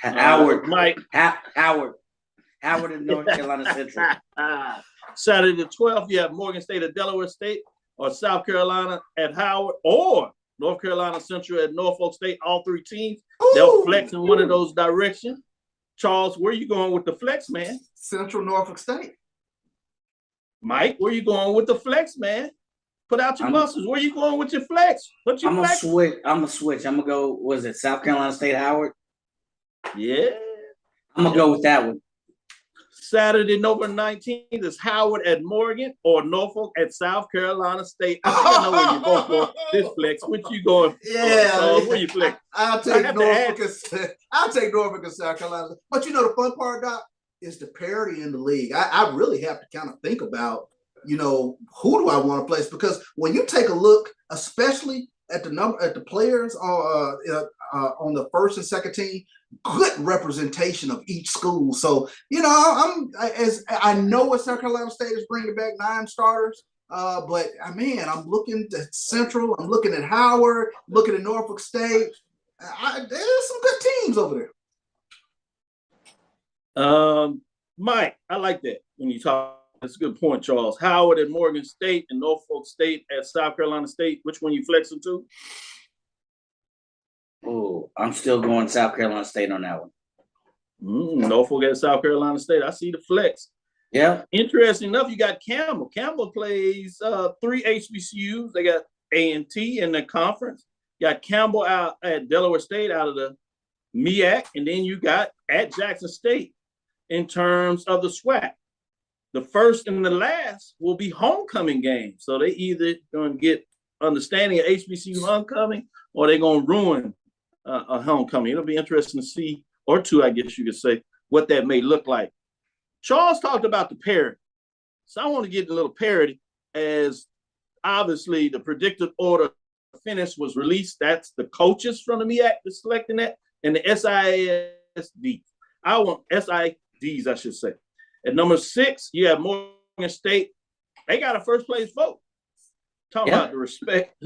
Howard,
Mike.
Howard at North Carolina Central.
Saturday the 12th, you have Morgan State at Delaware State or South Carolina at Howard or North Carolina Central at Norfolk State. All 3 teams, they'll flex in one of those directions. Charles, where you going with the flex, man?
Central Norfolk State.
Mike, where you going with the flex, man? Put out your muscles. Where you going with your flex? I'm
gonna switch. I'm gonna go. Was it South Carolina State Howard?
Yeah.
I'm gonna go with that one.
Saturday, November 19th is Howard at Morgan or Norfolk at South Carolina State. I think I know where you go for this flex. What you going? Where you flex?
I'll take Norfolk and South Carolina. But you know the fun part, Doc, is the parity in the league. I really have to kind of think about, who do I want to place? Because when you take a look, especially at the players on the first and second team, good representation of each school. So, I know what South Carolina State is bringing back 9 starters. But man, I'm looking at Central. I'm looking at Howard. Looking at Norfolk State. There's some good teams over
there. Mike, I like that when you talk. That's a good point, Charles. Howard at Morgan State and Norfolk State at South Carolina State. Which one you flexing to?
Oh, I'm still going South Carolina State on that one.
Norfolk at South Carolina State. I see the flex.
Yeah.
Interesting enough, you got Campbell. Campbell plays 3 HBCUs. They got A&T in the conference. You got Campbell out at Delaware State out of the MEAC, and then you got at Jackson State in terms of the SWAC. The first and the last will be homecoming games. So they either going to get understanding of HBCU homecoming or they're going to ruin a homecoming. It'll be interesting to see, or two, I guess you could say, what that may look like. Charles talked about the parity. So I want to get a little parity as obviously the predicted order finish was released. That's the coaches from the MEAC that's selecting that, and the SIAC. I want SIDs, I should say. At number 6, you have Morgan State. They got a first place vote. Talking about the respect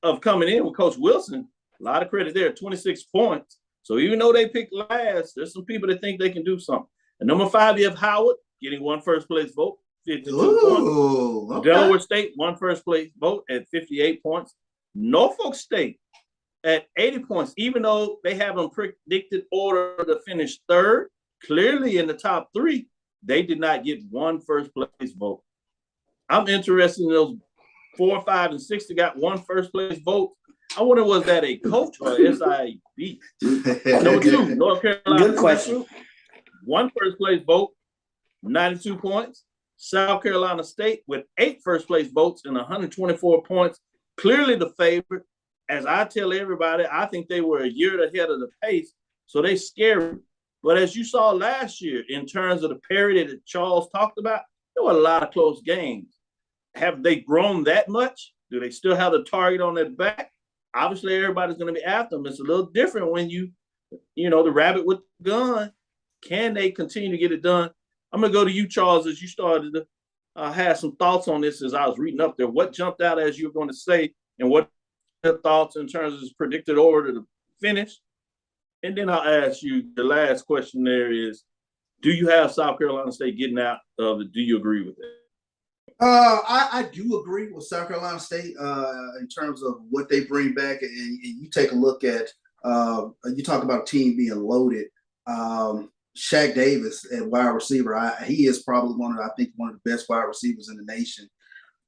of coming in with Coach Wilson. A lot of credit there, 26 points. So even though they picked last, there's some people that think they can do something. At number 5, you have Howard getting one first place vote, 52 points. Okay. Delaware State, one first place vote at 58 points. Norfolk State at 80 points, even though they have a predicted order to finish third, clearly in the top 3, they did not get one first place vote. I'm interested in those 4, 5, and 6 that got one first place vote. I wonder, was that a coach or SID? Number 2, North Carolina.
Good question.
One first place vote, 92 points. South Carolina State with 8 first place votes and 124 points. Clearly the favorite. As I tell everybody, I think they were a year ahead of the pace, so they scary. But as you saw last year, in terms of the parity that Charles talked about, there were a lot of close games. Have they grown that much? Do they still have the target on their back? Obviously, everybody's going to be after them. It's a little different when you know, the rabbit with the gun. Can they continue to get it done? I'm going to go to you, Charles, as you started to have some thoughts on this as I was reading up there. What jumped out as you were going to say, and what your thoughts in terms of this predicted order to finish? And then I'll ask you, the last question there is, do you have South Carolina State getting out of it? Do you agree with it?
I do agree with South Carolina State in terms of what they bring back. And you take a look at, you talk about a team being loaded. Shaq Davis at wide receiver, he is probably one of the best wide receivers in the nation.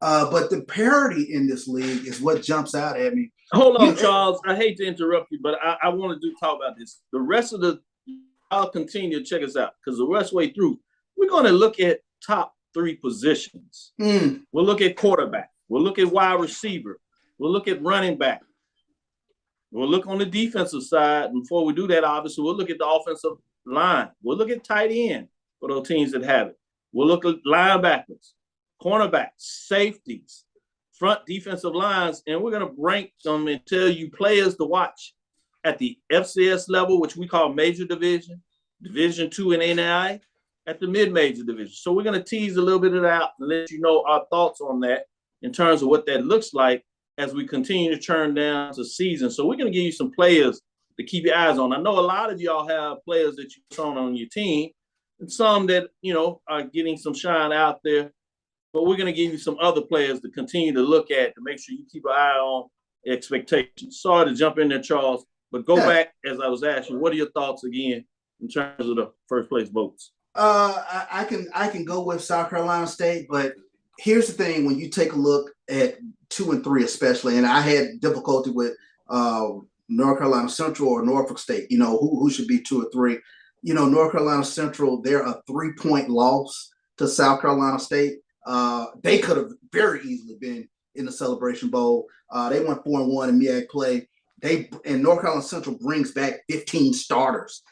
But the parity in this league is what jumps out at me.
Hold on, Charles. I hate to interrupt you, but I want to talk about this. The rest of I'll continue to check us out because the rest way through, we're going to look at top 3 positions. We'll look at quarterback. We'll look at wide receiver. We'll look at running back. We'll look on the defensive side. And before we do that, obviously, we'll look at the offensive line. We'll look at tight end for those teams that have it. We'll look at linebackers, cornerbacks, safeties, front defensive lines, and we're going to rank them and tell you players to watch at the FCS level, which we call major division, Division II and NAI, at the mid-major division. So we're going to tease a little bit of that and let you know our thoughts on that in terms of what that looks like as we continue to turn down the season. So we're going to give you some players to keep your eyes on. I know a lot of y'all have players that you put on your team and some that, you know, are getting some shine out there, but we're going to give you some other players to continue to look at to make sure you keep an eye on expectations. Sorry to jump in there, Charles, but go back as I was asking, what are your thoughts again in terms of the first place votes?
I can go with South Carolina State, but here's the thing: when you take a look at 2 and 3, especially, and I had difficulty with North Carolina Central or Norfolk State. You know who should be 2 or 3. You know, North Carolina Central, they're a 3-point loss to South Carolina State. They could have very easily been in the Celebration Bowl. They went 4-1 in MEAC play. And North Carolina Central brings back 15 starters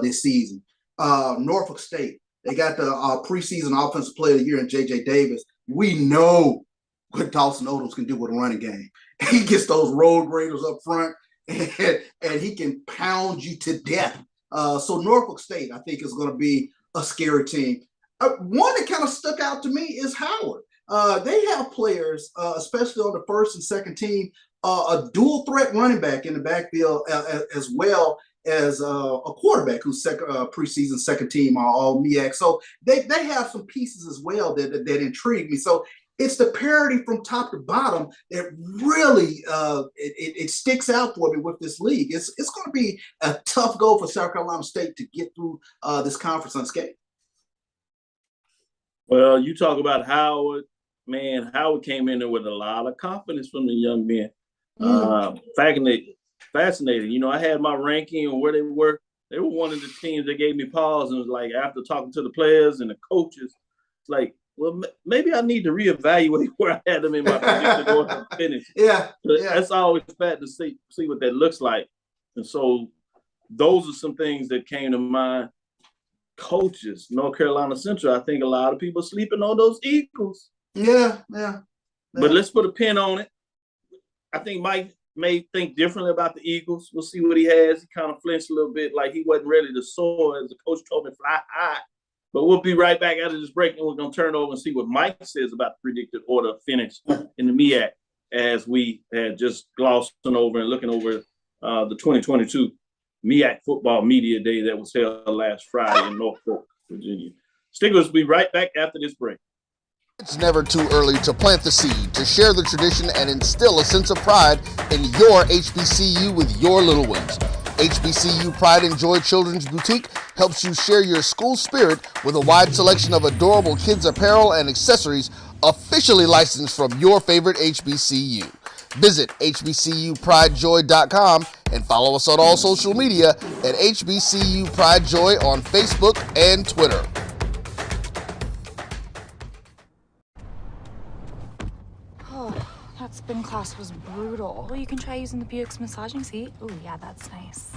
this season. Norfolk State, they got the preseason offensive player of the year in J.J. Davis. We know what Dawson Odoms can do with a running game. He gets those road graders up front, and he can pound you to death. So Norfolk State, I think, is going to be a scary team. One that kind of stuck out to me is Howard. They have players, especially on the first and second team, a dual threat running back in the backfield, as well as a quarterback who's preseason second team all MEAC. So they have some pieces as well that intrigue me. So it's the parity from top to bottom that really it sticks out for me with this league. It's going to be a tough goal for South Carolina State to get through this conference unscathed.
Well, you talk about Howard. Man, Howard came in there with a lot of confidence from the young men. Fascinating. You know, I had my ranking on where they were. They were one of the teams that gave me pause and was like, after talking to the players and the coaches, it's like, well, maybe I need to reevaluate where I had them in my predicted order of finish. That's always fat to see what that looks like. And so those are some things that came to mind. Coaches, North Carolina Central, I think a lot of people sleeping on those Eagles.
Yeah.
But let's put a pin on it. I think Mike may think differently about the Eagles. We'll see what he has. He kind of flinched a little bit, like he wasn't ready to soar, as the coach told me, fly high. But we'll be right back after this break, and we're going to turn over and see what Mike says about the predicted order of finish in the MEAC, as we had just glossing over and looking over the 2022 MEAC Football Media Day that was held last Friday in Norfolk, Virginia. Stickers will be right back after this break.
It's never too early to plant the seed, to share the tradition, and instill a sense of pride in your HBCU with your little ones. HBCU Pride Joy Children's Boutique helps you share your school spirit with a wide selection of adorable kids' apparel and accessories officially licensed from your favorite HBCU. Visit HBCUPrideJoy.com and follow us on all social media at HBCU Pride Joy on Facebook and Twitter.
That spin class was brutal. Well, you can try using the Buick's massaging seat. Ooh, yeah, that's nice.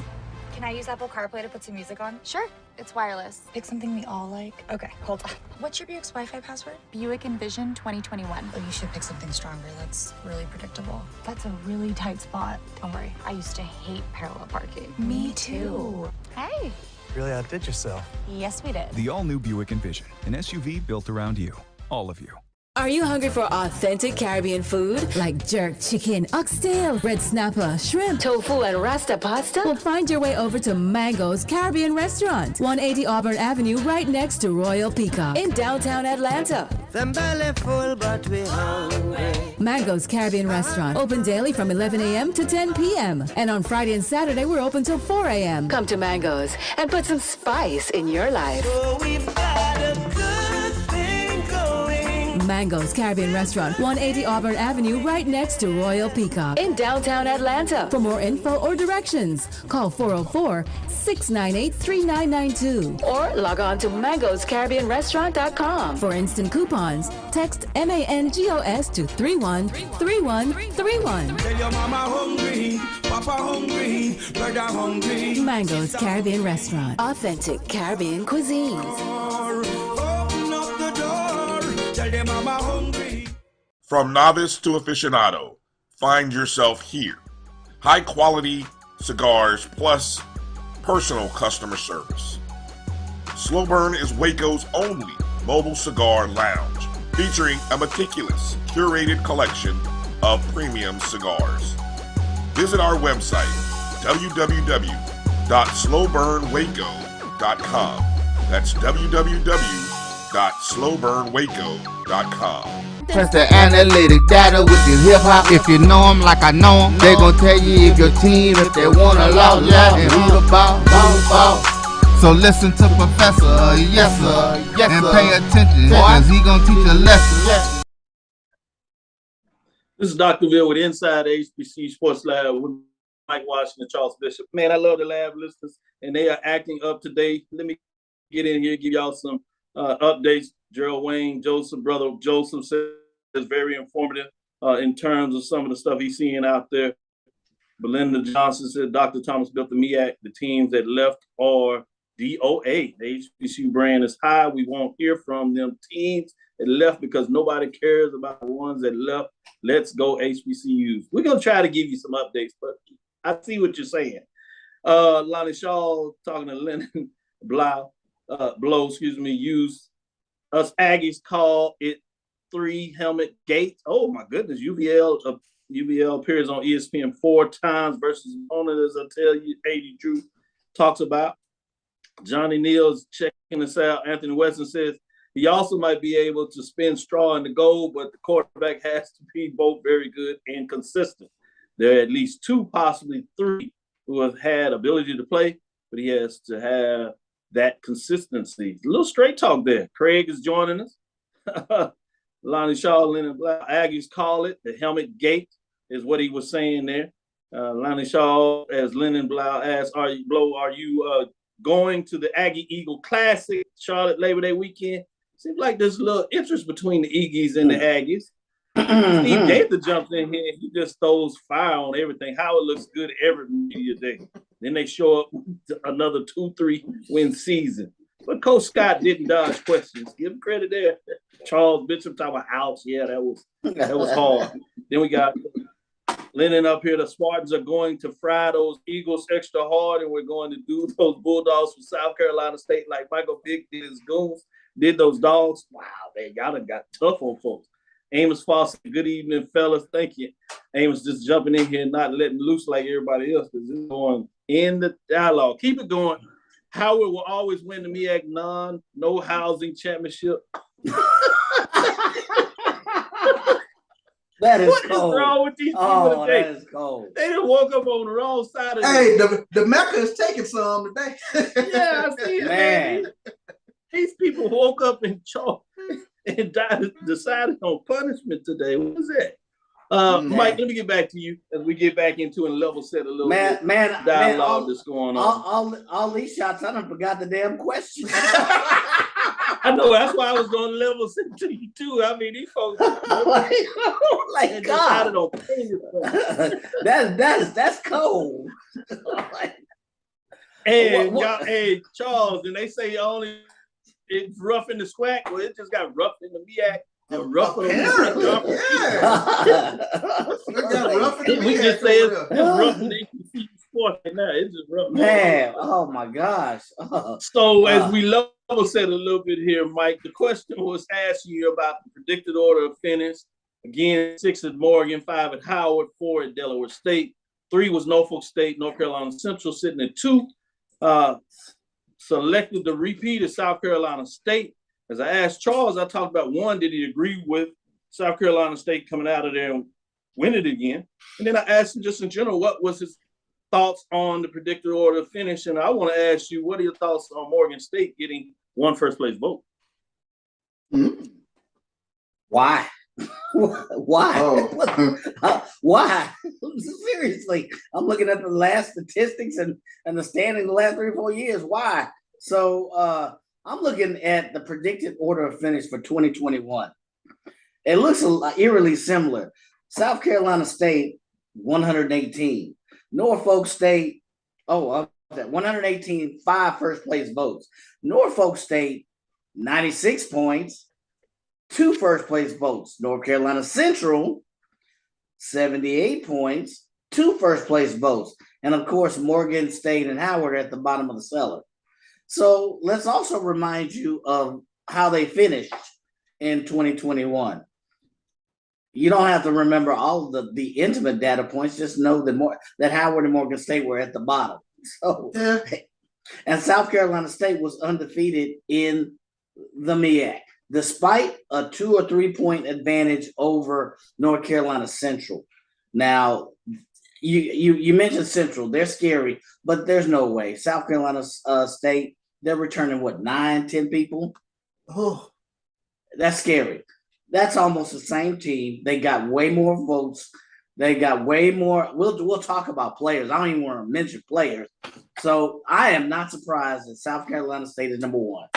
Can I use Apple CarPlay to put some music on?
Sure, it's wireless.
Pick something we all like. Okay, hold on. What's your Buick's Wi-Fi password?
Buick Envision 2021.
Oh, you should pick something stronger. That's really predictable. That's a really tight spot. Don't worry, I used to hate parallel parking.
Me too. Hey.
Really outdid yourself.
Yes, we did.
The all-new Buick Envision, an SUV built around you, all of you.
Are you hungry for authentic Caribbean food like jerk chicken, oxtail, red snapper, shrimp, tofu, and rasta pasta? Well, find your way over to Mango's Caribbean Restaurant, 180 Auburn Avenue, right next to Royal Peacock in downtown Atlanta.
Them belly full, but we hungry.
Mango's Caribbean Restaurant, open daily from 11 a.m. to 10 p.m. And on Friday and Saturday, we're open till 4 a.m. Come to Mango's and put some spice in your life.
So we've got a good thing going.
Mango's Caribbean Restaurant, 180 Auburn Avenue, right next to Royal Peacock in downtown Atlanta. For more info or directions, call 404-698-3992 or log on to mangoscaribbeanrestaurant.com. For instant coupons, text MANGOS to 313131.
Tell your mama hungry, papa hungry, brother hungry.
Mango's Caribbean Restaurant, authentic Caribbean cuisines.
Open up the door, tell them mama hungry.
From novice to aficionado, find yourself here. High quality cigars plus personal customer service. Slow Burn is Waco's only mobile cigar lounge, featuring a meticulous, curated collection of premium cigars. Visit our website, www.slowburnwaco.com. That's www.slowburnwaco.com.
Trust the analytic data with your hip hop. If you know them like I know them, they gon' tell you if your team, if they wanna loud and who the ball. So listen to Professor, yes sir, and pay attention, cause he gon' teach a lesson.
This is Dr. Cavil with Inside HBCU Sports Lab with Mike Washington, Charles Bishop. Man, I love the lab listeners, and they are acting up to date. Let me get in here, give y'all some updates. Gerald Wayne, Joseph, brother Joseph, says it's very informative in terms of some of the stuff he's seeing out there. Belinda Johnson said Dr. Thomas built the MEAC. The teams that left are DOA. The HBCU brand is high. We won't hear from them teams that left because nobody cares about the ones that left. Let's go HBCUs. We're going to try to give you some updates, but I see what you're saying. Lonnie Shaw talking to Lennon Blow, used us Aggies call it 3-helmet gate. Oh my goodness, UVL appears on ESPN 4 times versus opponent, as I tell you, AD Drew talks about. Johnny Neal's checking us out. Anthony Weston says He also might be able to spin straw in the goal, but the quarterback has to be both very good and consistent. There are at least 2, possibly 3, who have had ability to play, but he has to have that consistency. A little straight talk there. Craig is joining us. Lonnie Shaw, Lennon Blau, Aggies call it the helmet gate, is what he was saying there. Lonnie Shaw, as Lennon Blau asked, are you going to the Aggie Eagle Classic, Charlotte Labor Day weekend? Seems like there's a little interest between the Eagles and the Aggies. Steve Gaither jumps in here and he just throws fire on everything. Howard looks good every media day. Then they show up with another 2-3 win season. But Coach Scott didn't dodge questions. Give him credit there. Charles Bishop talking about ouch. Yeah, that was hard. Then we got Lennon up here. The Spartans are going to fry those Eagles extra hard, and we're going to do those Bulldogs from South Carolina State like Michael Vick did his goons, did those dogs. Wow, y'all done got tough on folks. Amos Foster, good evening, fellas. Thank you. Amos just jumping in here and not letting loose like everybody else because it's going in the dialogue. Keep it going. Howard will always win the MEAC no housing championship.
That is
what
cold.
What is wrong with these people today?
That is cold.
They done woke up on the wrong side of
Hey, the Mecca is taking some today.
Yeah, I see it, man. These people woke up and decided on punishment today. What was that? Mike, let me get back to you as we get back into and level set a little dialogue that's going on.
All these shots, I done forgot the damn question.
I know, that's why I was going to level set to you too. I mean, these folks
like God.
On
that's cold.
And hey, Charles, and they say it's rough in the SWAC. Well, it just got rough in the MEAC. Rough in the MEAC. We just say it's rough in the HBCU Sports right now. It's just rough.
Man, oh my gosh.
So as we level set a little bit here, Mike, the question was asking you about the predicted order of finish. Again, 6 at Morgan, 5 at Howard, 4 at Delaware State, 3 was Norfolk State, North Carolina Central sitting at 2. Selected the repeat of South Carolina State. As I asked Charles, I talked about 1, did he agree with South Carolina State coming out of there and win it again? And then I asked him just in general, what was his thoughts on the predicted order of finish? And I want to ask you, what are your thoughts on Morgan State getting 1 first place vote?
Why? Why? Why? Seriously, I'm looking at the last statistics and the standing the last 3 or 4 years. Why? So I'm looking at the predicted order of finish for 2021. It looks eerily similar. South Carolina State, 118. Norfolk State, 118, 5 first place votes. Norfolk State, 96 points. 2 first place votes. North Carolina Central, 78 points, 2 first place votes. And of course, Morgan State and Howard at the bottom of the cellar. So let's also remind you of how they finished in 2021. You don't have to remember all of the intimate data points. Just know that Howard and Morgan State were at the bottom. So, and South Carolina State was undefeated in the MEAC, despite a 2 or 3 point advantage over North Carolina Central. Now, you mentioned Central, they're scary, but there's no way. South Carolina State, they're returning 9, 10 people? Oh, that's scary. That's almost the same team. They got way more votes. They got way more. We'll talk about players. I don't even want to mention players. So I am not surprised that South Carolina State is number 1.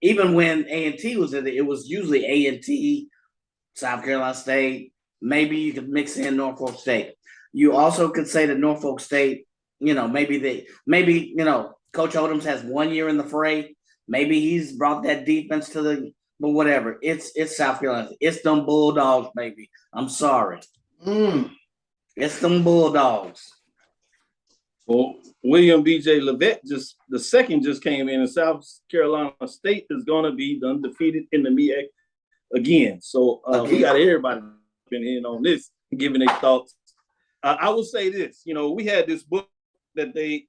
Even when A&T was in it was usually A&T, South Carolina State. Maybe you could mix in Norfolk State. You also could say that Norfolk State, maybe Coach Odoms has 1 year in the fray. Maybe he's brought that defense but whatever. It's South Carolina. It's them Bulldogs, baby. I'm sorry. It's them Bulldogs.
Well, William B.J. Levette the second just came in, and South Carolina State is going to be undefeated in the MEAC again. So we got everybody been in on this, giving their thoughts. I will say this, we had this book that they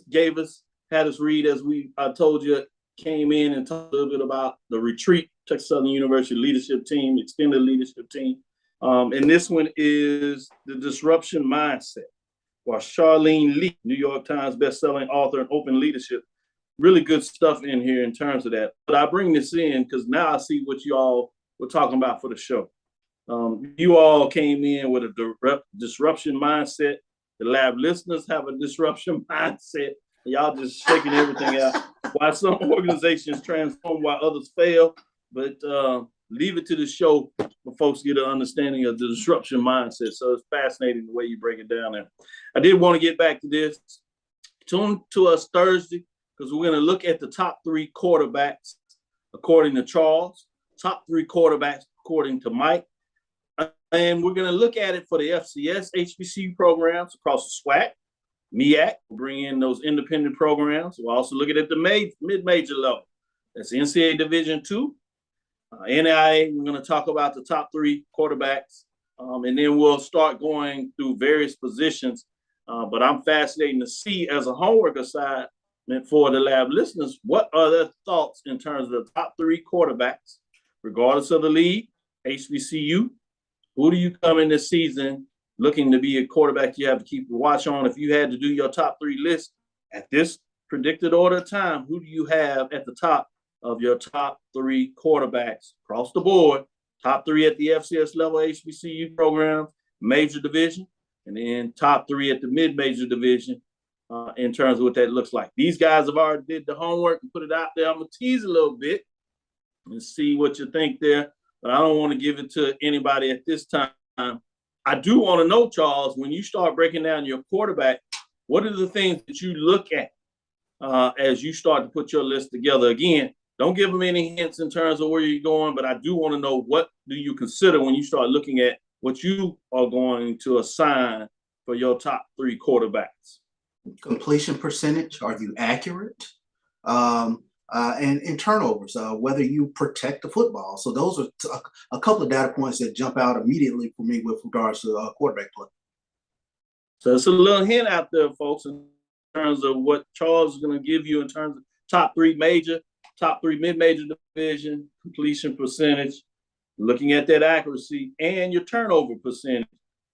gave us, had us read, as I told you came in and talked a little bit about the retreat, Texas Southern University leadership team, extended leadership team. And this one is the disruption mindset. While Charlene Lee, New York Times bestselling author and open leadership, really good stuff in here in terms of that. But I bring this in because now I see what you all were talking about for the show. You all came in with a disruption mindset. The lab listeners have a disruption mindset. Y'all just shaking everything out. Why some organizations transform while others fail. But leave it to the show for folks to get an understanding of the disruption mindset. So it's fascinating the way you break it down there. I did want to get back to this. Tune to us Thursday because we're going to look at the top 3 quarterbacks according to Charles, top 3 quarterbacks according to Mike. And we're going to look at it for the FCS HBCU programs across the SWAC, MEAC. We'll bring in those independent programs. We'll also look at it at the mid-major level. That's NCAA Division II. NAIA, we're going to talk about the top 3 quarterbacks. And then we'll start going through various positions. But I'm fascinated to see as a homework assignment for the lab listeners, what are their thoughts in terms of the top 3 quarterbacks, regardless of the league, HBCU. Who do you come in this season looking to be a quarterback you have to keep a watch on? If you had to do your top 3 list at this predicted order of time, who do you have at the top of your top 3 quarterbacks across the board? Top 3 at the FCS level HBCU program, major division, and then top 3 at the mid-major division in terms of what that looks like. These guys have already did the homework and put it out there. I'm going to tease a little bit and see what you think there. But I don't want to give it to anybody at this time. I do want to know, Charles, when you start breaking down your quarterback, what are the things that you look at as you start to put your list together? Again, don't give them any hints in terms of where you're going, but I do want to know, what do you consider when you start looking at what you are going to assign for your top 3 quarterbacks?
Completion percentage, are you accurate? And turnovers, whether you protect the football. So those are a couple of data points that jump out immediately for me with regards to quarterback play.
So it's a little hint out there, folks, in terms of what Charles is going to give you in terms of top 3 major, top 3 mid-major division, completion percentage, looking at that accuracy, and your turnover percentage.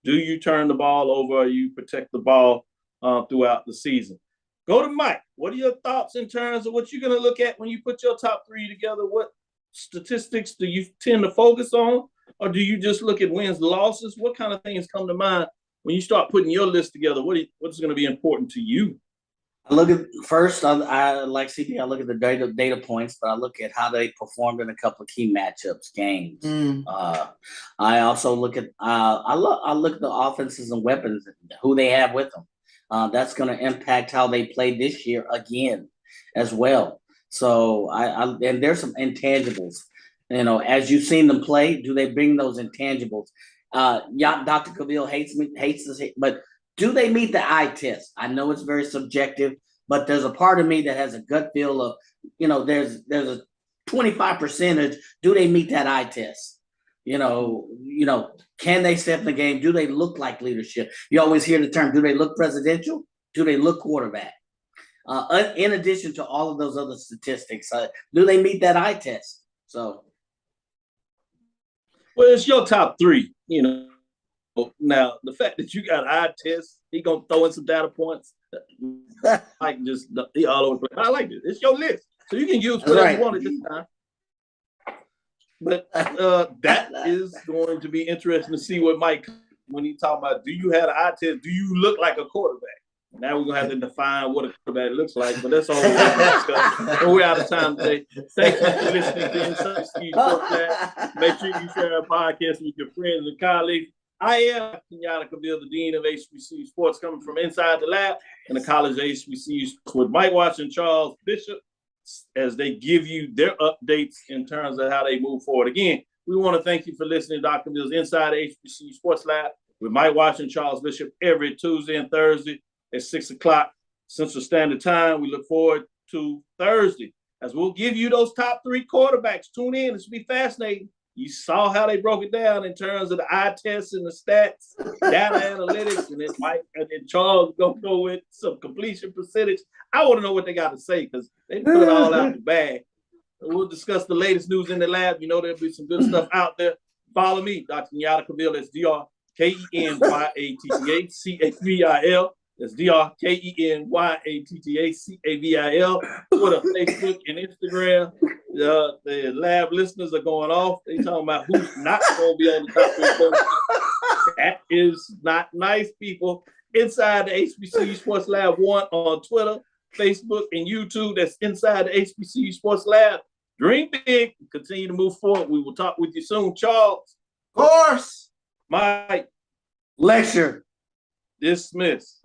Do you turn the ball over, or you protect the ball throughout the season? Go to Mike. What are your thoughts in terms of what you're going to look at when you put your top 3 together? What statistics do you tend to focus on? Or do you just look at wins, losses? What kind of things come to mind when you start putting your list together? What's going to be important to you?
I look at first, I like CP, I look at the data points, but I look at how they performed in a couple of key matchups, games. I also look at I look at the offenses and weapons, who they have with them. That's going to impact how they play this year again as well. So and there's some intangibles, as you've seen them play, do they bring those intangibles? Dr. Cavil hates this, but do they meet the eye test? I know it's very subjective, but there's a part of me that has a gut feel of, there's a 25%. Do they meet that eye test? Can they step in the game? Do they look like leadership? You always hear the term, do they look presidential? Do they look quarterback? In addition to all of those other statistics, do they meet that eye test? So,
well, it's your top 3, Now, the fact that you got eye tests, he going to throw in some data points. Like he all over the place. I like it. It's your list. So you can use whatever you want at this time. But that is going to be interesting to see what Mike, when he talk about, do you have an eye test? Do you look like a quarterback? Now we're going to have to define what a quarterback looks like, but that's all we're going to discuss. But we're out of time today. Thank you for listening to HBCU Sports Lab. Make sure you share our podcast with your friends and colleagues. I am Kenyatta, the Dean of HBCU Sports, coming from inside the lab in the College of HBCU with Mike Watson and Charles Bishop as they give you their updates in terms of how they move forward. Again, we want to thank you for listening to Dr. Bill's Inside HBCU Sports Lab with Mike Watson and Charles Bishop every Tuesday and Thursday at 6 o'clock Central Standard Time. We look forward to Thursday as we'll give you those top 3 quarterbacks. Tune in. This will be fascinating. You saw how they broke it down in terms of the eye tests and the stats, data analytics, and then Mike and then Charles go with some completion percentage. I want to know what they got to say because they put it all out the bag. We'll discuss the latest news in the lab. You know there'll be some good stuff out there. Follow me, Dr. Kenyatta Cavil. That's DrKenyatta-Cavil. That's DrKenyatta-Cavil. Twitter, Facebook, and Instagram. The lab listeners are going off. They talking about who's not going to be on the top 3. That is not nice, people. Inside the HBCU Sports Lab 1 on Twitter, Facebook, and YouTube. That's inside the HBCU Sports Lab. Dream big. Continue to move forward. We will talk with you soon. Charles.
Of course.
Mike.
Lecture.
Dismiss.